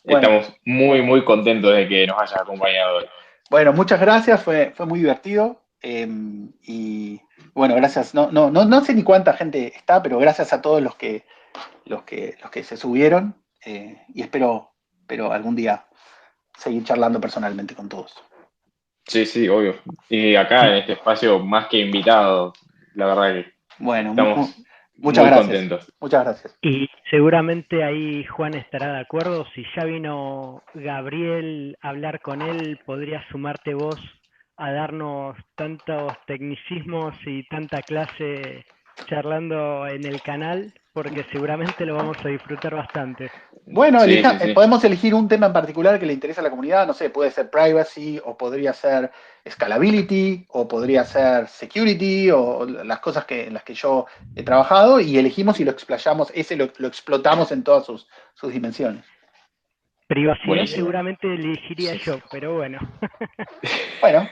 Bueno, estamos muy, muy contentos de que nos hayas acompañado hoy. Bueno, muchas gracias, fue muy divertido. Y bueno, gracias. No sé ni cuánta gente está, pero gracias a todos los que se subieron. Y espero algún día seguir charlando personalmente con todos. Sí, sí, obvio. Y acá en este espacio, más que invitados, la verdad que Bueno, estamos muchas muy gracias. contentos. Muchas gracias. Y seguramente ahí Juan estará de acuerdo. Si ya vino Gabriel a hablar con él, podrías sumarte vos a darnos tantos tecnicismos y tanta clase charlando en el canal, porque seguramente lo vamos a disfrutar bastante. Bueno, Sí, sí. podemos elegir un tema en particular que le interesa a la comunidad. No sé, puede ser privacy, o podría ser scalability, o podría ser security, o las cosas en las que yo he trabajado, y elegimos y lo explayamos, lo explotamos en todas sus dimensiones. Privacidad Buenísimo. seguramente elegiría yo, pero bueno. Bueno.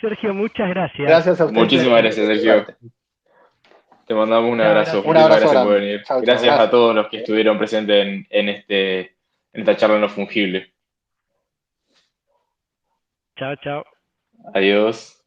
Sergio, muchas gracias. Gracias a ustedes. Muchísimas gracias, Sergio. Suerte. Te mandamos un abrazo. Un abrazo Muchísimas gracias por grande. venir. Chau, Gracias a todos los que estuvieron presentes en esta charla no fungible. Chao, chao. Adiós.